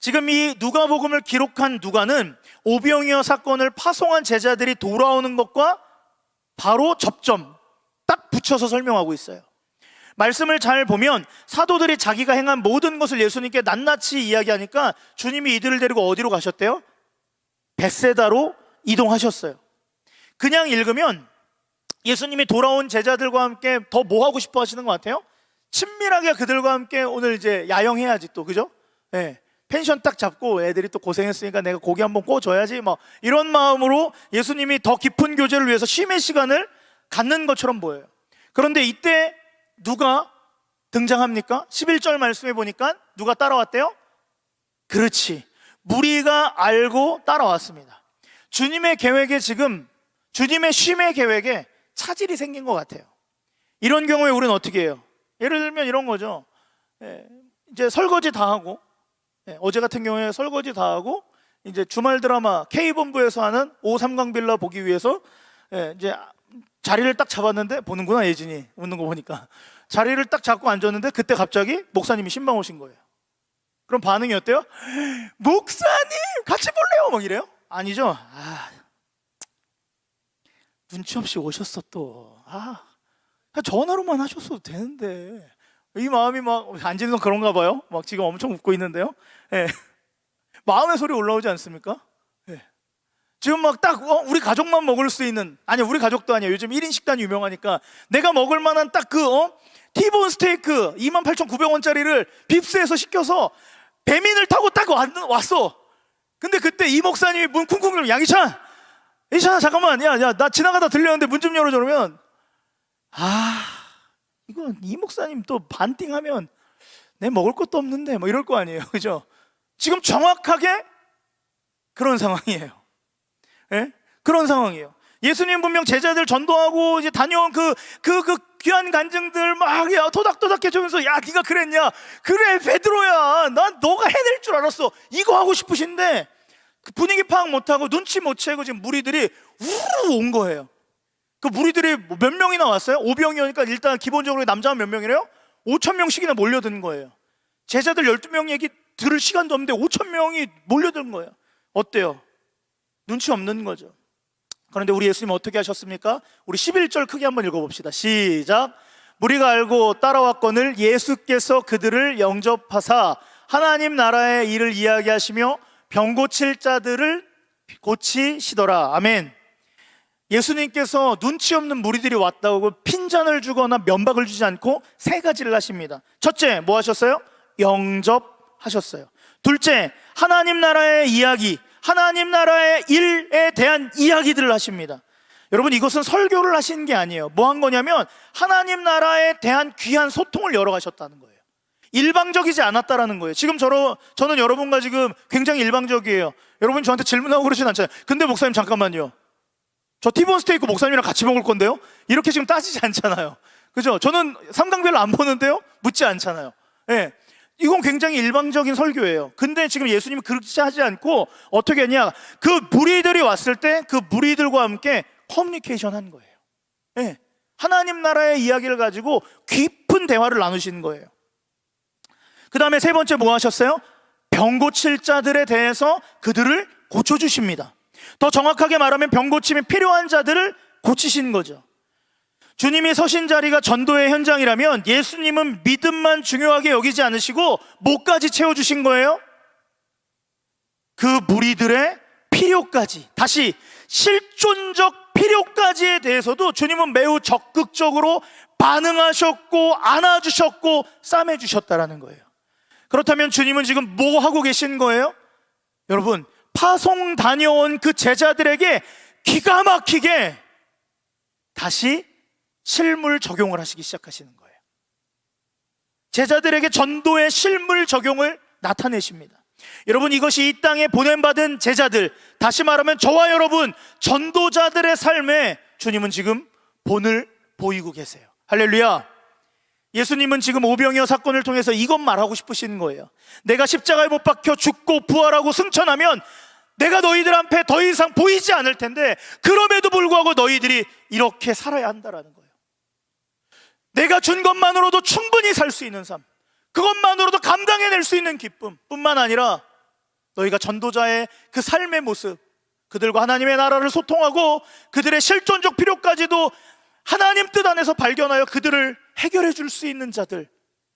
지금 이 누가복음을 기록한 누가는 오병이어 사건을 파송한 제자들이 돌아오는 것과 바로 접점 딱 붙여서 설명하고 있어요. 말씀을 잘 보면 사도들이 자기가 행한 모든 것을 예수님께 낱낱이 이야기하니까 주님이 이들을 데리고 어디로 가셨대요? 벳세다로 이동하셨어요. 그냥 읽으면 예수님이 돌아온 제자들과 함께 더 뭐 하고 싶어 하시는 것 같아요? 친밀하게 그들과 함께 오늘 이제 야영해야지 또, 그죠? 네. 펜션 딱 잡고 애들이 또 고생했으니까 내가 고기 한번 구워줘야지 뭐 이런 마음으로 예수님이 더 깊은 교제를 위해서 쉼의 시간을 갖는 것처럼 보여요. 그런데 이때 누가 등장합니까? 11절 말씀해 보니까 누가 따라왔대요? 그렇지, 무리가 알고 따라왔습니다. 주님의 계획에 지금 주님의 쉼의 계획에 차질이 생긴 것 같아요. 이런 경우에 우리는 어떻게 해요? 예를 들면 이런 거죠. 이제 설거지 다 하고, 어제 같은 경우에 설거지 다 하고 이제 주말 드라마 K본부에서 하는 오삼광빌라 보기 위해서 이제 자리를 딱 잡았는데, 보는구나 예진이 웃는 거 보니까. 자리를 딱 잡고 앉았는데 그때 갑자기 목사님이 신방 오신 거예요. 그럼 반응이 어때요? 목사님 같이 볼래요? 막 이래요? 아니죠. 눈치 없이 오셨어 또. 전화로만 하셨어도 되는데. 이 마음이 막 안지는 건 그런가 봐요. 막 지금 엄청 웃고 있는데요. 예. 마음의 소리 올라오지 않습니까? 예. 지금 막 딱 우리 가족만 먹을 수 있는, 아니 우리 가족도 아니야. 요즘 1인 식단이 유명하니까 내가 먹을 만한 딱 티본 스테이크 28,900원짜리를 빕스에서 시켜서 배민을 타고 딱 왔어. 근데 그때 이 목사님이 문 쿵쿵 열고, 양희찬 잠깐만, 야 나 지나가다 들렸는데 문 좀 열어줘. 그러면 이건 이 목사님 또 반띵하면 내 먹을 것도 없는데 뭐 이럴 거 아니에요. 그죠? 지금 정확하게 그런 상황이에요. 예? 그런 상황이에요. 예수님 분명 제자들 전도하고 이제 다녀온 그 귀한 간증들 막 토닥토닥 해주면서, 야 네가 그랬냐? 그래 베드로야, 난 너가 해낼 줄 알았어. 이거 하고 싶으신데 그 분위기 파악 못하고 눈치 못 채고 지금 무리들이 우르르 온 거예요. 그 무리들이 몇 명이나 왔어요? 5병이니까 일단 기본적으로 남자는 몇 명이래요? 5,000명씩이나 몰려든 거예요. 제자들 12명 얘기 들을 시간도 없는데 5,000명이 몰려든 거예요. 어때요? 눈치 없는 거죠. 그런데 우리 예수님 어떻게 하셨습니까? 우리 11절 크게 한번 읽어봅시다. 시작. 무리가 알고 따라왔거늘 예수께서 그들을 영접하사 하나님 나라의 일을 이야기하시며 병 고칠 자들을 고치시더라. 아멘. 예수님께서 눈치 없는 무리들이 왔다고 핀잔을 주거나 면박을 주지 않고 세 가지를 하십니다. 첫째, 뭐 하셨어요? 영접하셨어요. 둘째, 하나님 나라의 이야기, 하나님 나라의 일에 대한 이야기들을 하십니다. 여러분, 이것은 설교를 하신 게 아니에요. 뭐 한 거냐면 하나님 나라에 대한 귀한 소통을 열어가셨다는 거예요. 일방적이지 않았다라는 거예요. 지금 저는 여러분과 지금 굉장히 일방적이에요. 여러분 저한테 질문하고 그러진 않잖아요. 근데 목사님 잠깐만요, 저 티본 스테이크 목사님이랑 같이 먹을 건데요? 이렇게 지금 따지지 않잖아요. 그죠? 저는 삼강별로 안 보는데요? 묻지 않잖아요. 예. 이건 굉장히 일방적인 설교예요. 근데 지금 예수님이 그렇게 하지 않고 어떻게 했냐? 그 무리들이 왔을 때 그 무리들과 함께 커뮤니케이션 한 거예요. 예. 하나님 나라의 이야기를 가지고 깊은 대화를 나누시는 거예요. 그 다음에 세 번째 뭐 하셨어요? 병 고칠 자들에 대해서 그들을 고쳐주십니다. 더 정확하게 말하면 병 고침이 필요한 자들을 고치시는 거죠. 주님이 서신 자리가 전도의 현장이라면 예수님은 믿음만 중요하게 여기지 않으시고 뭐까지 채워주신 거예요? 그 무리들의 필요까지, 다시 실존적 필요까지에 대해서도 주님은 매우 적극적으로 반응하셨고 안아주셨고 싸매주셨다라는 거예요. 그렇다면 주님은 지금 뭐 하고 계신 거예요? 여러분, 파송 다녀온 그 제자들에게 기가 막히게 다시 실물 적용을 하시기 시작하시는 거예요. 제자들에게 전도의 실물 적용을 나타내십니다. 여러분, 이것이 이 땅에 보냄받은 제자들, 다시 말하면 저와 여러분 전도자들의 삶에 주님은 지금 본을 보이고 계세요. 할렐루야. 예수님은 지금 오병이어 사건을 통해서 이것 말하고 싶으신 거예요. 내가 십자가에 못 박혀 죽고 부활하고 승천하면 내가 너희들 앞에 더 이상 보이지 않을 텐데 그럼에도 불구하고 너희들이 이렇게 살아야 한다라는 거예요. 내가 준 것만으로도 충분히 살 수 있는 삶, 그것만으로도 감당해낼 수 있는 기쁨 뿐만 아니라 너희가 전도자의 그 삶의 모습, 그들과 하나님의 나라를 소통하고 그들의 실존적 필요까지도 하나님 뜻 안에서 발견하여 그들을 해결해 줄 수 있는 자들,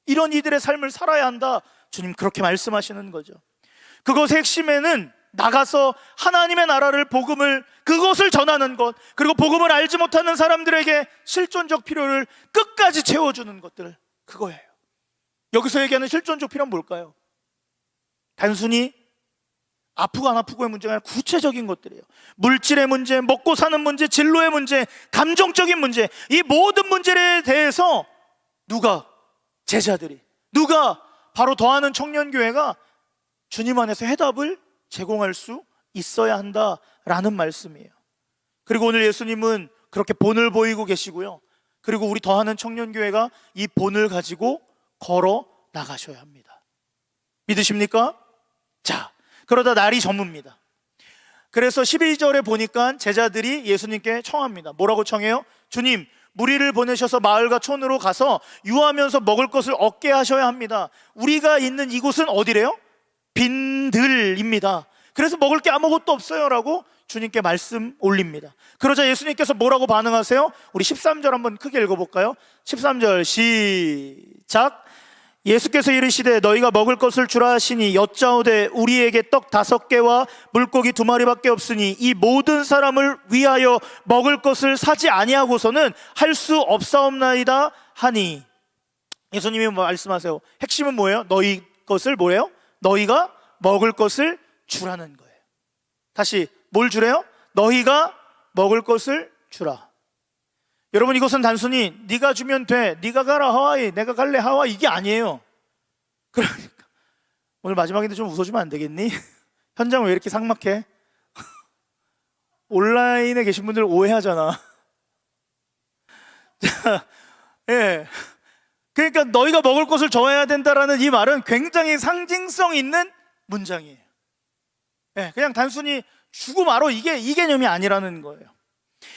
이런 이들의 삶을 살아야 한다. 주님 그렇게 말씀하시는 거죠. 그것의 핵심에는 나가서 하나님의 나라를, 복음을, 그것을 전하는 것, 그리고 복음을 알지 못하는 사람들에게 실존적 필요를 끝까지 채워주는 것들, 그거예요. 여기서 얘기하는 실존적 필요는 뭘까요? 단순히 아프고 안 아프고의 문제가 아니라 구체적인 것들이에요. 물질의 문제, 먹고 사는 문제, 진로의 문제, 감정적인 문제, 이 모든 문제에 대해서 누가, 제자들이, 누가, 바로 더하는 청년교회가 주님 안에서 해답을 제공할 수 있어야 한다라는 말씀이에요. 그리고 오늘 예수님은 그렇게 본을 보이고 계시고요, 그리고 우리 더하는 청년교회가 이 본을 가지고 걸어 나가셔야 합니다. 믿으십니까? 자, 그러다 날이 저뭅니다. 그래서 12절에 보니까 제자들이 예수님께 청합니다. 뭐라고 청해요? 주님, 무리를 보내셔서 마을과 촌으로 가서 유하면서 먹을 것을 얻게 하셔야 합니다. 우리가 있는 이곳은 어디래요? 빈들입니다. 그래서 먹을 게 아무것도 없어요 라고 주님께 말씀 올립니다. 그러자 예수님께서 뭐라고 반응하세요? 우리 13절 한번 크게 읽어볼까요? 13절 시작. 예수께서 이르시되 너희가 먹을 것을 주라 하시니 여짜오되 우리에게 떡 5개와 물고기 2마리밖에 없으니 이 모든 사람을 위하여 먹을 것을 사지 아니하고서는 할 수 없사옵나이다 하니. 예수님이 말씀하세요. 핵심은 뭐예요? 너희 것을 뭐예요? 너희가 먹을 것을 주라는 거예요. 다시 뭘 주래요? 너희가 먹을 것을 주라. 여러분, 이것은 단순히 네가 주면 돼, 네가 가라 하와이, 내가 갈래 하와이, 이게 아니에요. 그러니까 오늘 마지막인데 좀 웃어주면 안 되겠니? 현장 왜 이렇게 삭막해? 온라인에 계신 분들 오해하잖아. 예. 그러니까 너희가 먹을 것을 줘야 된다라는 이 말은 굉장히 상징성 있는 문장이에요. 예, 그냥 단순히 주고 말어 이 개념이 아니라는 거예요.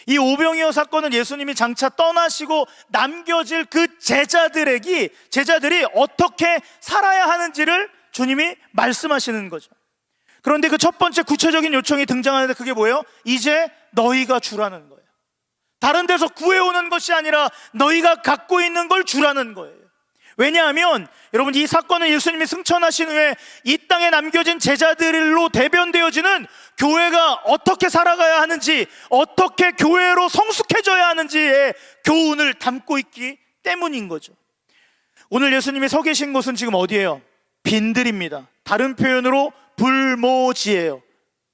이 오병이어 사건은 예수님이 장차 떠나시고 남겨질 그 제자들이 어떻게 살아야 하는지를 주님이 말씀하시는 거죠. 그런데 그 첫 번째 구체적인 요청이 등장하는데 그게 뭐예요? 이제 너희가 주라는 거예요. 다른 데서 구해오는 것이 아니라 너희가 갖고 있는 걸 주라는 거예요. 왜냐하면 여러분, 이 사건은 예수님이 승천하신 후에 이 땅에 남겨진 제자들로 대변되어지는 교회가 어떻게 살아가야 하는지, 어떻게 교회로 성숙해져야 하는지의 교훈을 담고 있기 때문인 거죠. 오늘 예수님이 서 계신 곳은 지금 어디예요? 빈들입니다. 다른 표현으로 불모지예요.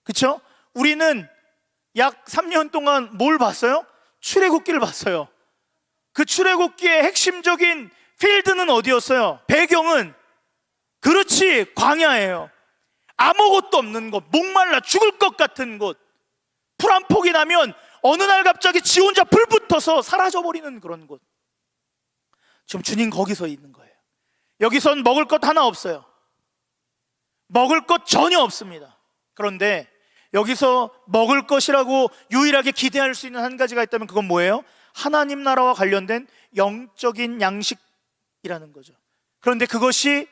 그렇죠? 우리는 약 3년 동안 뭘 봤어요? 출애굽기를 봤어요. 그 출애굽기의 핵심적인 필드는 어디였어요? 배경은 그렇지, 광야예요. 아무것도 없는 곳, 목말라 죽을 것 같은 곳, 풀 한 폭이 나면 어느 날 갑자기 지 혼자 불 붙어서 사라져버리는 그런 곳. 지금 주님 거기서 있는 거예요. 여기선 먹을 것 하나 없어요. 먹을 것 전혀 없습니다. 그런데 여기서 먹을 것이라고 유일하게 기대할 수 있는 한 가지가 있다면 그건 뭐예요? 하나님 나라와 관련된 영적인 양식이라는 거죠. 그런데 그것이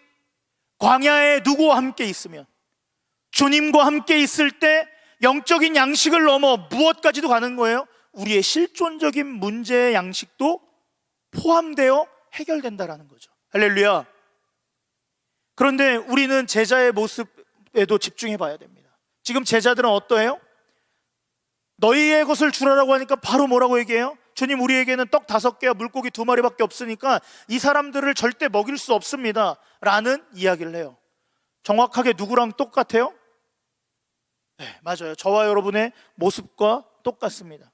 광야에 누구와 함께 있으면, 주님과 함께 있을 때 영적인 양식을 넘어 무엇까지도 가는 거예요? 우리의 실존적인 문제의 양식도 포함되어 해결된다라는 거죠. 할렐루야. 그런데 우리는 제자의 모습에도 집중해 봐야 됩니다. 지금 제자들은 어떠해요? 너희의 것을 주라라고 하니까 바로 뭐라고 얘기해요? 주님, 우리에게는 떡 5개와 물고기 2마리밖에 없으니까 이 사람들을 절대 먹일 수 없습니다 라는 이야기를 해요. 정확하게 누구랑 똑같아요? 네, 맞아요. 저와 여러분의 모습과 똑같습니다.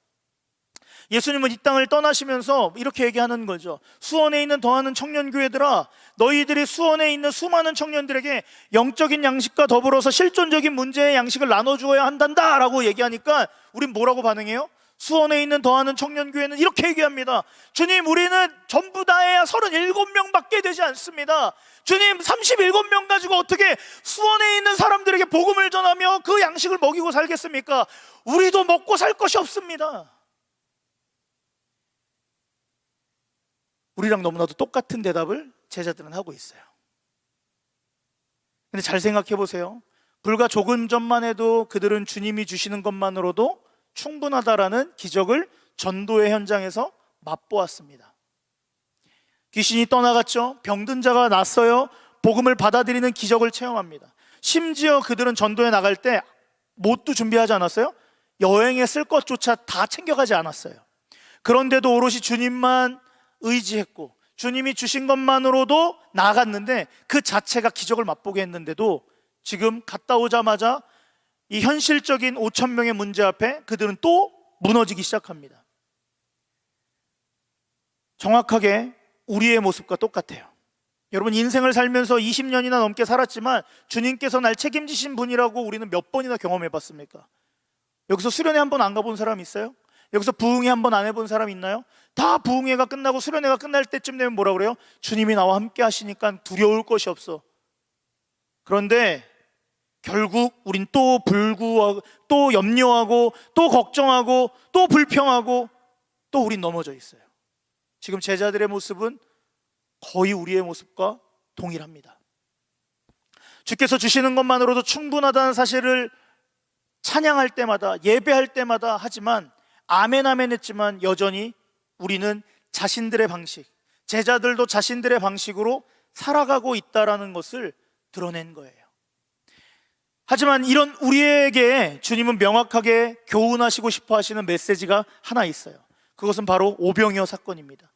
예수님은 이 땅을 떠나시면서 이렇게 얘기하는 거죠. 수원에 있는 더하는 청년교회들아, 너희들이 수원에 있는 수많은 청년들에게 영적인 양식과 더불어서 실존적인 문제의 양식을 나눠주어야 한단다 라고 얘기하니까 우린 뭐라고 반응해요? 수원에 있는 더하는 청년교회는 이렇게 얘기합니다. 주님, 우리는 전부 다 해야 37명밖에 되지 않습니다. 주님, 37명 가지고 어떻게 수원에 있는 사람들에게 복음을 전하며 그 양식을 먹이고 살겠습니까? 우리도 먹고 살 것이 없습니다. 우리랑 너무나도 똑같은 대답을 제자들은 하고 있어요. 근데 잘 생각해 보세요. 불과 조금 전만 해도 그들은 주님이 주시는 것만으로도 충분하다라는 기적을 전도의 현장에서 맛보았습니다. 귀신이 떠나갔죠. 병든 자가 낫어요. 복음을 받아들이는 기적을 체험합니다. 심지어 그들은 전도에 나갈 때 뭣도 준비하지 않았어요? 여행에 쓸 것조차 다 챙겨가지 않았어요. 그런데도 오롯이 주님만 의지했고 주님이 주신 것만으로도 나아갔는데 그 자체가 기적을 맛보게 했는데도 지금 갔다 오자마자 이 현실적인 5,000명의 문제 앞에 그들은 또 무너지기 시작합니다. 정확하게 우리의 모습과 똑같아요. 여러분, 인생을 살면서 20년이나 넘게 살았지만 주님께서 날 책임지신 분이라고 우리는 몇 번이나 경험해 봤습니까? 여기서 수련회 한 번 안 가본 사람 있어요? 여기서 부흥회 한 번 안 해본 사람 있나요? 다 부흥회가 끝나고 수련회가 끝날 때쯤 되면 뭐라 그래요? 주님이 나와 함께 하시니까 두려울 것이 없어. 그런데 결국 우린 또 불구하고 또 염려하고 또 걱정하고 또 불평하고 또 우린 넘어져 있어요. 지금 제자들의 모습은 거의 우리의 모습과 동일합니다. 주께서 주시는 것만으로도 충분하다는 사실을 찬양할 때마다, 예배할 때마다 하지만, 아멘 아멘 했지만 여전히 우리는 자신들의 방식, 제자들도 자신들의 방식으로 살아가고 있다는 것을 드러낸 거예요. 하지만 이런 우리에게 주님은 명확하게 교훈하시고 싶어 하시는 메시지가 하나 있어요. 그것은 바로 오병이어 사건입니다.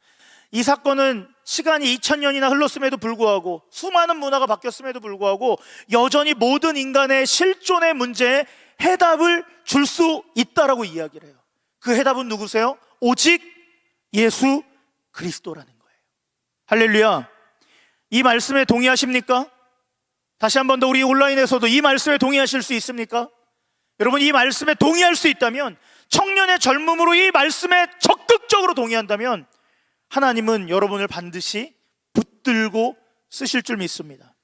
이 사건은 시간이 2000년이나 흘렀음에도 불구하고, 수많은 문화가 바뀌었음에도 불구하고 여전히 모든 인간의 실존의 문제에 해답을 줄 수 있다라고 이야기를 해요. 그 해답은 누구세요? 오직 예수 그리스도라는 거예요. 할렐루야. 이 말씀에 동의하십니까? 다시 한 번 더, 우리 온라인에서도 이 말씀에 동의하실 수 있습니까? 여러분, 이 말씀에 동의할 수 있다면, 청년의 젊음으로 이 말씀에 적극적으로 동의한다면 하나님은 여러분을 반드시 붙들고 쓰실 줄 믿습니다.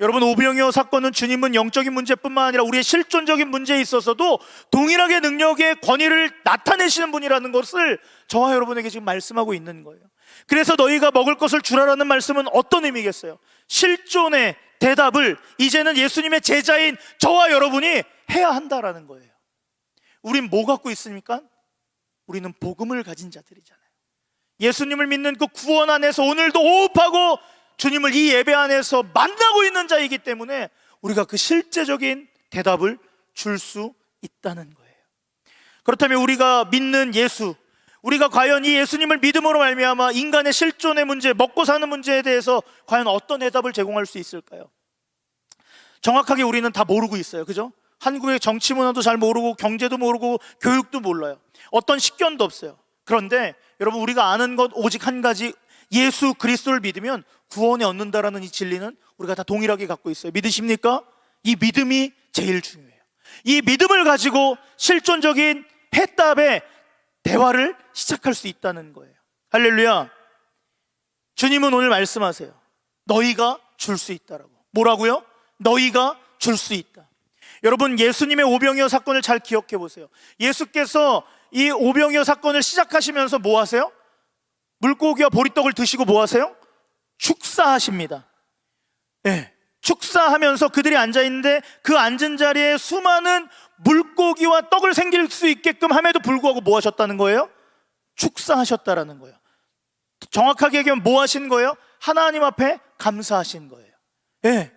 여러분, 오병이어 사건은 주님은 영적인 문제뿐만 아니라 우리의 실존적인 문제에 있어서도 동일하게 능력의 권위를 나타내시는 분이라는 것을 저와 여러분에게 지금 말씀하고 있는 거예요. 그래서 너희가 먹을 것을 주라라는 말씀은 어떤 의미겠어요? 실존의 대답을 이제는 예수님의 제자인 저와 여러분이 해야 한다라는 거예요. 우린 뭐 갖고 있습니까? 우리는 복음을 가진 자들이잖아요. 예수님을 믿는 그 구원 안에서 오늘도 호흡하고 주님을 이 예배 안에서 만나고 있는 자이기 때문에 우리가 그 실제적인 대답을 줄 수 있다는 거예요. 그렇다면 우리가 믿는 예수, 우리가 과연 이 예수님을 믿음으로 말미암아 인간의 실존의 문제, 먹고 사는 문제에 대해서 과연 어떤 대답을 제공할 수 있을까요? 정확하게 우리는 다 모르고 있어요. 그죠? 한국의 정치 문화도 잘 모르고, 경제도 모르고, 교육도 몰라요. 어떤 식견도 없어요. 그런데 여러분, 우리가 아는 것 오직 한 가지, 예수 그리스도를 믿으면 구원에 얻는다라는 이 진리는 우리가 다 동일하게 갖고 있어요. 믿으십니까? 이 믿음이 제일 중요해요. 이 믿음을 가지고 실존적인 해답의 대화를 시작할 수 있다는 거예요. 할렐루야. 주님은 오늘 말씀하세요. 너희가 줄 수 있다라고. 뭐라고요? 너희가 줄 수 있다. 여러분, 예수님의 오병이어 사건을 잘 기억해 보세요. 예수께서 이 오병이어 사건을 시작하시면서 뭐 하세요? 물고기와 보리떡을 드시고 뭐 하세요? 축사하십니다. 네, 축사하면서 그들이 앉아있는데 그 앉은 자리에 수많은 물고기와 떡을 생길 수 있게끔 함에도 불구하고 뭐 하셨다는 거예요? 축사하셨다라는 거예요. 정확하게 얘기하면 뭐 하신 거예요? 하나님 앞에 감사하신 거예요. 네.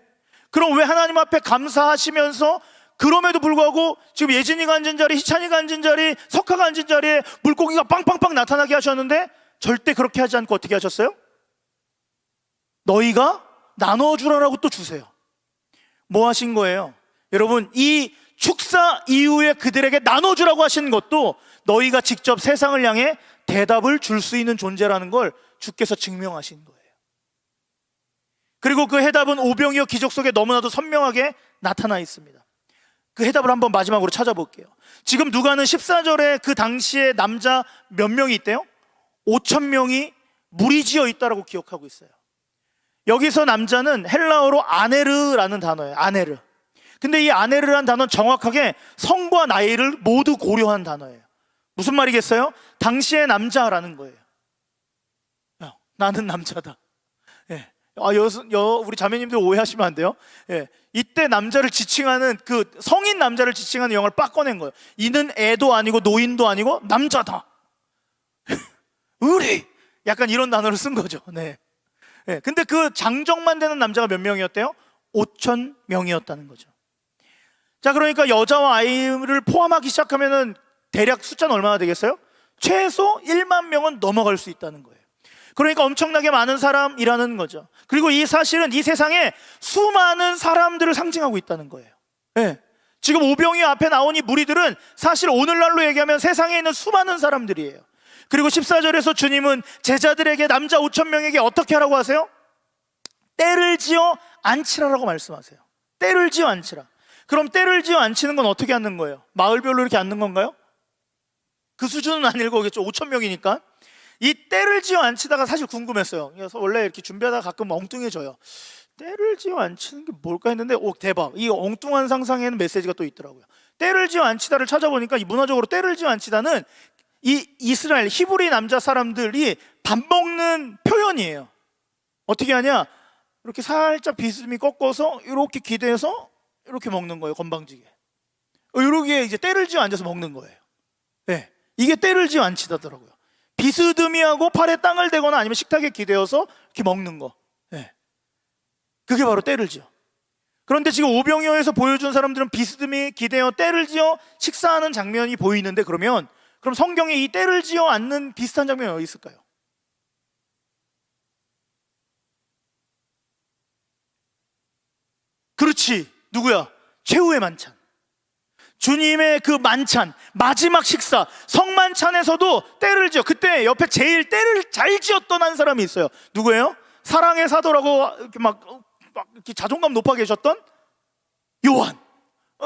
그럼 왜 하나님 앞에 감사하시면서 그럼에도 불구하고 지금 예진이가 앉은 자리, 희찬이가 앉은 자리, 석하가 앉은 자리에 물고기가 빵빵빵 나타나게 하셨는데 절대 그렇게 하지 않고 어떻게 하셨어요? 너희가 나눠주라라고 또 주세요. 뭐 하신 거예요? 여러분, 이 축사 이후에 그들에게 나눠주라고 하신 것도 너희가 직접 세상을 향해 대답을 줄 수 있는 존재라는 걸 주께서 증명하신 거예요. 그리고 그 해답은 오병이어 기적 속에 너무나도 선명하게 나타나 있습니다. 그 해답을 한번 마지막으로 찾아볼게요. 지금 누가는 14절에 그 당시에 남자 몇 명이 있대요? 5,000명이 무리지어 있다라고 기억하고 있어요. 여기서 남자는 헬라어로 아네르라는 단어예요. 아네르. 근데 이 아네르라는 단어는 정확하게 성과 나이를 모두 고려한 단어예요. 무슨 말이겠어요? 당시의 남자라는 거예요. 나는 남자다. 예. 우리 자매님들 오해하시면 안 돼요. 예. 이때 남자를 지칭하는, 그 성인 남자를 지칭하는 영어를 빡 꺼낸 거예요. 이는 애도 아니고 노인도 아니고 남자다. 의리! 약간 이런 단어를 쓴 거죠. 네. 네. 근데 그 장정만 되는 남자가 몇 명이었대요? 5,000명이었다는 거죠. 자, 그러니까 여자와 아이를 포함하기 시작하면은 대략 숫자는 얼마나 되겠어요? 최소 1만 명은 넘어갈 수 있다는 거예요. 그러니까 엄청나게 많은 사람이라는 거죠. 그리고 이 사실은 이 세상에 수많은 사람들을 상징하고 있다는 거예요. 네. 지금 오병이어 앞에 나온 이 무리들은 사실 오늘날로 얘기하면 세상에 있는 수많은 사람들이에요. 그리고 14절에서 주님은 제자들에게, 남자 5,000명에게 어떻게 하라고 하세요? 때를 지어 앉히라라고 말씀하세요. 때를 지어 앉히라. 그럼 때를 지어 앉히는 건 어떻게 앉는 거예요? 마을별로 이렇게 앉는 건가요? 그 수준은 아닐 거겠죠. 5,000명이니까. 이 때를 지어 앉히다가 사실 궁금했어요. 그래서 원래 이렇게 준비하다가 가끔 엉뚱해져요. 때를 지어 앉히는 게 뭘까 했는데, 오, 대박. 이 엉뚱한 상상에는 메시지가 또 있더라고요. 때를 지어 앉히다를 찾아보니까 이 문화적으로 때를 지어 앉히다는 이 이스라엘 히브리 남자 사람들이 밥 먹는 표현이에요. 어떻게 하냐? 이렇게 살짝 비스듬히 꺾어서 이렇게 기대서 이렇게 먹는 거예요. 건방지게. 이렇게 이제 때를 지어 앉아서 먹는 거예요. 네, 이게 때를 지어 앉히다더라고요. 비스듬히하고 팔에 땅을 대거나 아니면 식탁에 기대어서 이렇게 먹는 거. 네, 그게 바로 때를 지어. 그런데 지금 오병이어에서 보여준 사람들은 비스듬히 기대어 때를 지어 식사하는 장면이 보이는데, 그럼 성경에 이 때를 지어 앉는 비슷한 장면이 어디 있을까요? 그렇지, 누구야? 최후의 만찬. 주님의 그 만찬, 마지막 식사, 성만찬에서도 때를 지어. 그때 옆에 제일 때를 잘 지었던 한 사람이 있어요. 누구예요? 사랑의 사도라고 이렇게 막 이렇게 자존감 높아 계셨던 요한.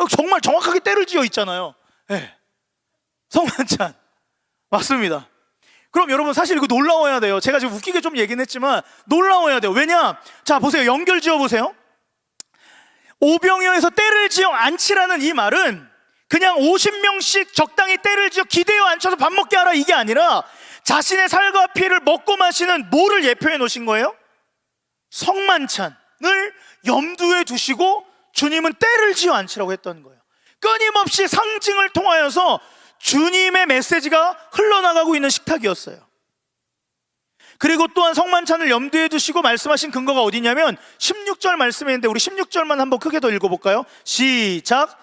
정말 정확하게 때를 지어 있잖아요. 네. 성만찬 맞습니다. 그럼 여러분, 사실 이거 놀라워야 돼요. 제가 지금 웃기게 좀 얘기는 했지만 놀라워야 돼요. 왜냐? 자, 보세요. 연결 지어 보세요. 오병이어에서 때를 지어 앉히라는 이 말은 그냥 50명씩 적당히 때를 지어 기대어 앉혀서 밥 먹게 하라, 이게 아니라 자신의 살과 피를 먹고 마시는 뭐를 예표해 놓으신 거예요? 성만찬을 염두에 두시고 주님은 때를 지어 앉히라고 했던 거예요. 끊임없이 상징을 통하여서 주님의 메시지가 흘러나가고 있는 식탁이었어요. 그리고 또한 성만찬을 염두에 두시고 말씀하신 근거가 어디냐면 16절 말씀에 있는데, 우리 16절만 한번 크게 더 읽어볼까요? 시작.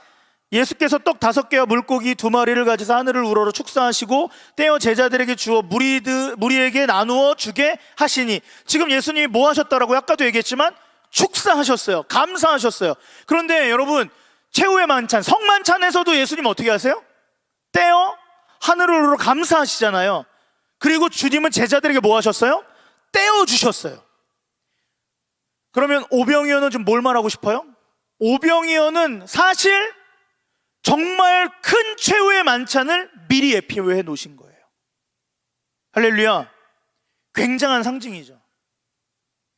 예수께서 떡 5개와 물고기 2마리를 가지사 하늘을 우러러 축사하시고 떼어 제자들에게 주어 무리에게 나누어 주게 하시니. 지금 예수님이 뭐 하셨다라고 아까도 얘기했지만 축사하셨어요. 감사하셨어요. 그런데 여러분, 최후의 만찬, 성만찬에서도 예수님 어떻게 하세요? 떼어 하늘을 우러러 감사하시잖아요. 그리고 주님은 제자들에게 뭐 하셨어요? 떼어 주셨어요. 그러면 오병이어는 좀 뭘 말하고 싶어요? 오병이어는 사실 정말 큰 최후의 만찬을 미리 예표해 놓으신 거예요. 할렐루야. 굉장한 상징이죠.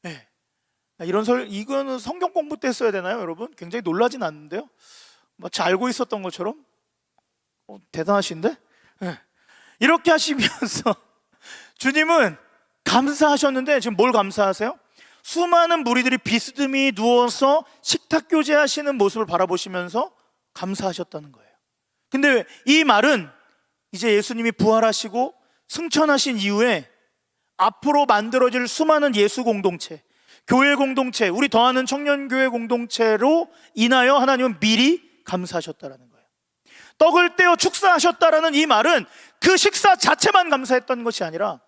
네. 이거는 성경 공부 때 써야 되나요, 여러분? 굉장히 놀라진 않는데요. 마치 알고 있었던 것처럼. 대단하신데? 네. 이렇게 하시면서 주님은 감사하셨는데, 지금 뭘 감사하세요? 수많은 무리들이 비스듬히 누워서 식탁 교제하시는 모습을 바라보시면서 감사하셨다는 거예요. 근데 이 말은 이제 예수님이 부활하시고 승천하신 이후에 앞으로 만들어질 수많은 예수 공동체, 교회 공동체, 우리 더하는 청년교회 공동체로 인하여 하나님은 미리 감사하셨다라는 거예요. 떡을 떼어 축사하셨다라는 이 말은 그 식사 자체만 감사했던 것이 아니라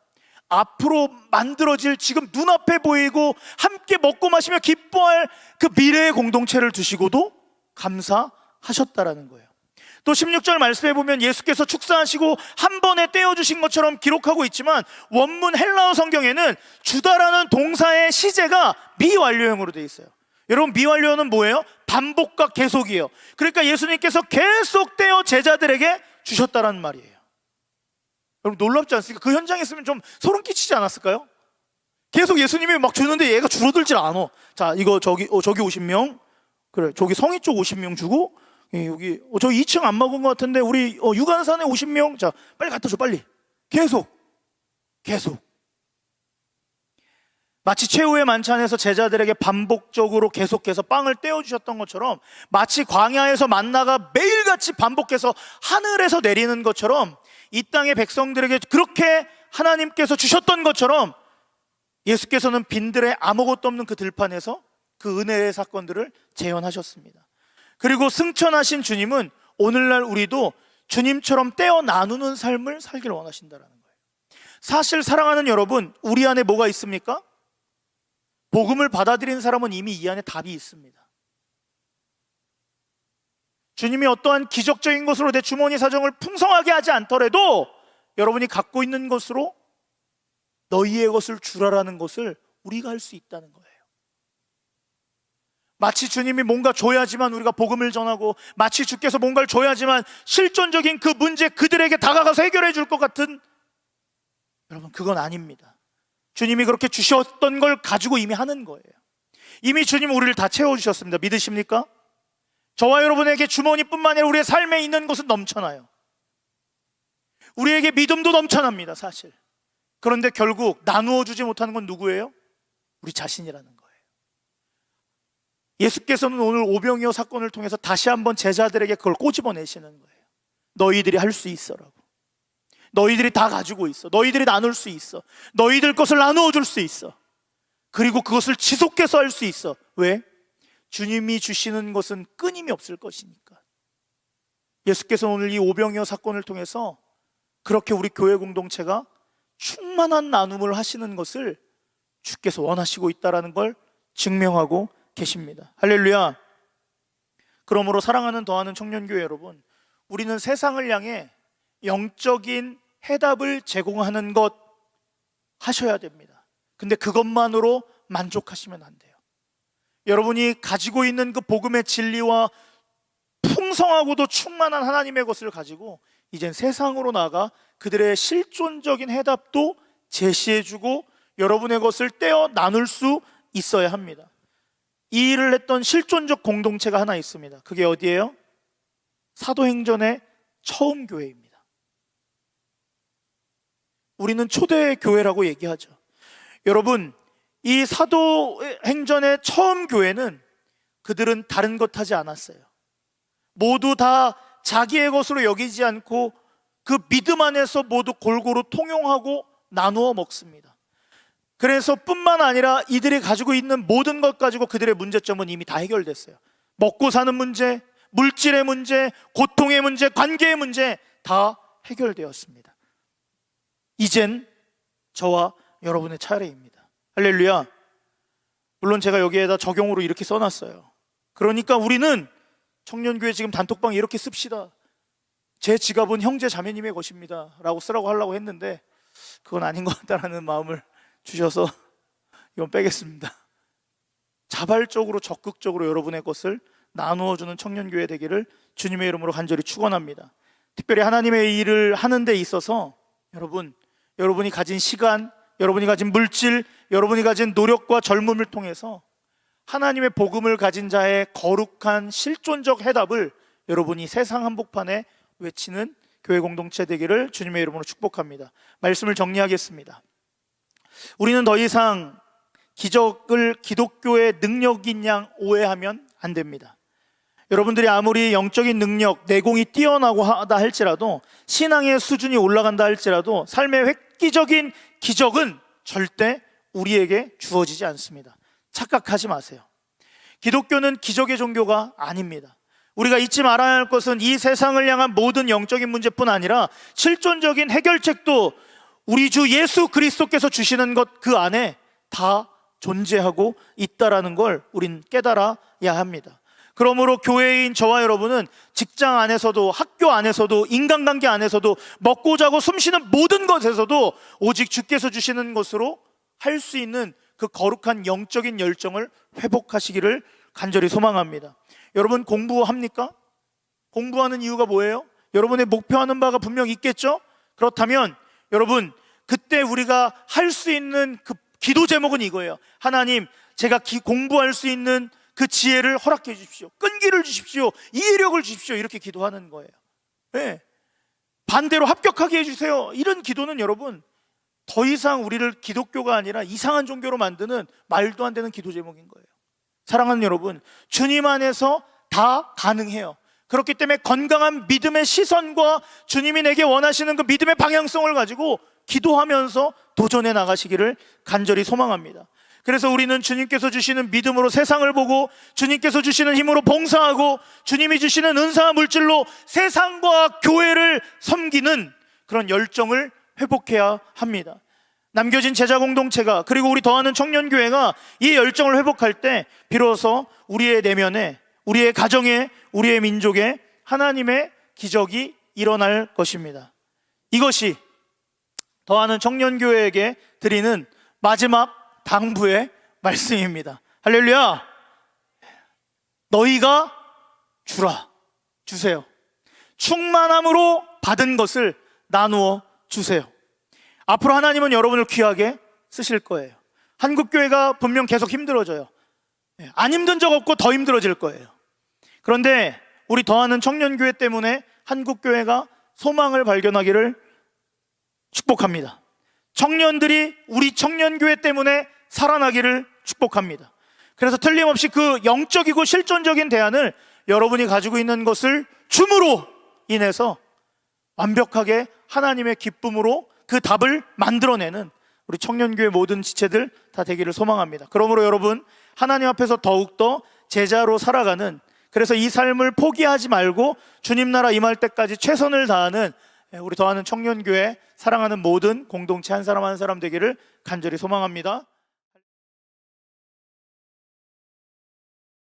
앞으로 만들어질, 지금 눈앞에 보이고 함께 먹고 마시며 기뻐할 그 미래의 공동체를 두시고도 감사하셨다라는 거예요. 또 16절 말씀해 보면 예수께서 축사하시고 한 번에 떼어주신 것처럼 기록하고 있지만, 원문 헬라어 성경에는 주다라는 동사의 시제가 미완료형으로 되어 있어요. 여러분, 미완료는 뭐예요? 반복과 계속이에요. 그러니까 예수님께서 계속 떼어 제자들에게 주셨다라는 말이에요. 여러분, 놀랍지 않습니까? 그 현장에 있으면 좀 소름 끼치지 않았을까요? 계속 예수님이 막 주는데 얘가 줄어들질 않아. 자, 이거 저기 50명, 그래, 저기 성희 쪽 50명 주고, 여기 저기 2층 안 먹은 것 같은데 우리 유관산에 50명, 자 빨리 갖다 줘, 빨리. 계속 마치 최후의 만찬에서 제자들에게 반복적으로 계속해서 빵을 떼어주셨던 것처럼, 마치 광야에서 만나가 매일같이 반복해서 하늘에서 내리는 것처럼 이 땅의 백성들에게 그렇게 하나님께서 주셨던 것처럼, 예수께서는 빈들에 아무것도 없는 그 들판에서 그 은혜의 사건들을 재현하셨습니다. 그리고 승천하신 주님은 오늘날 우리도 주님처럼 떼어 나누는 삶을 살기를 원하신다는 거예요. 사실 사랑하는 여러분, 우리 안에 뭐가 있습니까? 복음을 받아들인 사람은 이미 이 안에 답이 있습니다. 주님이 어떠한 기적적인 것으로 내 주머니 사정을 풍성하게 하지 않더라도 여러분이 갖고 있는 것으로 너희의 것을 주라라는 것을 우리가 할 수 있다는 거예요. 마치 주님이 뭔가 줘야지만 우리가 복음을 전하고, 마치 주께서 뭔가를 줘야지만 실존적인 그 문제 그들에게 다가가서 해결해 줄 것 같은, 여러분, 그건 아닙니다. 주님이 그렇게 주셨던 걸 가지고 이미 하는 거예요. 이미 주님 우리를 다 채워주셨습니다. 믿으십니까? 저와 여러분에게 주머니뿐만 아니라 우리의 삶에 있는 것은 넘쳐나요. 우리에게 믿음도 넘쳐납니다, 사실. 그런데 결국 나누어 주지 못하는 건 누구예요? 우리 자신이라는 거예요. 예수께서는 오늘 오병이어 사건을 통해서 다시 한번 제자들에게 그걸 꼬집어내시는 거예요. 너희들이 할 수 있어라고. 너희들이 다 가지고 있어. 너희들이 나눌 수 있어. 너희들 것을 나누어 줄 수 있어. 그리고 그것을 지속해서 할 수 있어. 왜? 주님이 주시는 것은 끊임이 없을 것이니까. 예수께서 오늘 이 오병이어 사건을 통해서 그렇게 우리 교회 공동체가 충만한 나눔을 하시는 것을 주께서 원하시고 있다는 걸 증명하고 계십니다. 할렐루야. 그러므로 사랑하는 더하는 청년교회 여러분, 우리는 세상을 향해 영적인 해답을 제공하는 것 하셔야 됩니다. 근데 그것만으로 만족하시면 안 돼요. 여러분이 가지고 있는 그 복음의 진리와 풍성하고도 충만한 하나님의 것을 가지고 이젠 세상으로 나가 그들의 실존적인 해답도 제시해주고 여러분의 것을 떼어 나눌 수 있어야 합니다. 이 일을 했던 실존적 공동체가 하나 있습니다. 그게 어디예요? 사도행전의 처음 교회입니다. 우리는 초대 교회라고 얘기하죠. 여러분, 이 사도행전의 처음 교회는 그들은 다른 것 하지 않았어요. 모두 다 자기의 것으로 여기지 않고 그 믿음 안에서 모두 골고루 통용하고 나누어 먹습니다. 그래서 뿐만 아니라 이들이 가지고 있는 모든 것 가지고 그들의 문제점은 이미 다 해결됐어요. 먹고 사는 문제, 물질의 문제, 고통의 문제, 관계의 문제 다 해결되었습니다. 이젠 저와 여러분의 차례입니다. 할렐루야. 물론 제가 여기에다 적용으로 이렇게 써놨어요. 그러니까 우리는 청년교회 지금 단톡방에 이렇게 씁시다. 제 지갑은 형제 자매님의 것입니다 라고 쓰라고 하려고 했는데 그건 아닌 것 같다라는 마음을 주셔서 이건 빼겠습니다. 자발적으로 적극적으로 여러분의 것을 나누어주는 청년교회 되기를 주님의 이름으로 간절히 축원합니다. 특별히 하나님의 일을 하는 데 있어서 여러분이 가진 시간, 여러분이 가진 물질, 여러분이 가진 노력과 젊음을 통해서 하나님의 복음을 가진 자의 거룩한 실존적 해답을 여러분이 세상 한복판에 외치는 교회 공동체 되기를 주님의 이름으로 축복합니다. 말씀을 정리하겠습니다. 우리는 더 이상 기적을 기독교의 능력인 양 오해하면 안 됩니다. 여러분들이 아무리 영적인 능력, 내공이 뛰어나고 하다 할지라도, 신앙의 수준이 올라간다 할지라도 삶의 획기적인 기적은 절대 우리에게 주어지지 않습니다. 착각하지 마세요. 기독교는 기적의 종교가 아닙니다. 우리가 잊지 말아야 할 것은 이 세상을 향한 모든 영적인 문제뿐 아니라 실존적인 해결책도 우리 주 예수 그리스도께서 주시는 것 그 안에 다 존재하고 있다라는 걸 우린 깨달아야 합니다. 그러므로 교회인 저와 여러분은 직장 안에서도, 학교 안에서도, 인간관계 안에서도, 먹고 자고 숨쉬는 모든 것에서도 오직 주께서 주시는 것으로 할 수 있는 그 거룩한 영적인 열정을 회복하시기를 간절히 소망합니다. 여러분 공부합니까? 공부하는 이유가 뭐예요? 여러분의 목표하는 바가 분명 있겠죠? 그렇다면 여러분, 그때 우리가 할 수 있는 그 기도 제목은 이거예요. 하나님, 제가 공부할 수 있는 그 지혜를 허락해 주십시오. 끈기를 주십시오. 이해력을 주십시오. 이렇게 기도하는 거예요. 네. 반대로 합격하게 해주세요. 이런 기도는 여러분 더 이상 우리를 기독교가 아니라 이상한 종교로 만드는 말도 안 되는 기도 제목인 거예요. 사랑하는 여러분, 주님 안에서 다 가능해요. 그렇기 때문에 건강한 믿음의 시선과 주님이 내게 원하시는 그 믿음의 방향성을 가지고 기도하면서 도전해 나가시기를 간절히 소망합니다. 그래서 우리는 주님께서 주시는 믿음으로 세상을 보고, 주님께서 주시는 힘으로 봉사하고, 주님이 주시는 은사와 물질로 세상과 교회를 섬기는 그런 열정을 회복해야 합니다. 남겨진 제자 공동체가, 그리고 우리 더하는 청년교회가 이 열정을 회복할 때 비로소 우리의 내면에, 우리의 가정에, 우리의 민족에 하나님의 기적이 일어날 것입니다. 이것이 더하는 청년교회에게 드리는 마지막 당부의 말씀입니다. 할렐루야. 너희가 주세요. 충만함으로 받은 것을 나누어 주세요. 앞으로 하나님은 여러분을 귀하게 쓰실 거예요. 한국교회가 분명 계속 힘들어져요. 안 힘든 적 없고 더 힘들어질 거예요. 그런데 우리 더하는 청년교회 때문에 한국교회가 소망을 발견하기를 축복합니다. 청년들이 우리 청년교회 때문에 살아나기를 축복합니다. 그래서 틀림없이 그 영적이고 실존적인 대안을 여러분이 가지고 있는 것을 줌으로 인해서 완벽하게 하나님의 기쁨으로 그 답을 만들어내는 우리 청년교회 모든 지체들 다 되기를 소망합니다. 그러므로 여러분, 하나님 앞에서 더욱더 제자로 살아가는, 그래서 이 삶을 포기하지 말고 주님 나라 임할 때까지 최선을 다하는 우리 더하는 청년교회, 사랑하는 모든 공동체 한 사람 한 사람 되기를 간절히 소망합니다.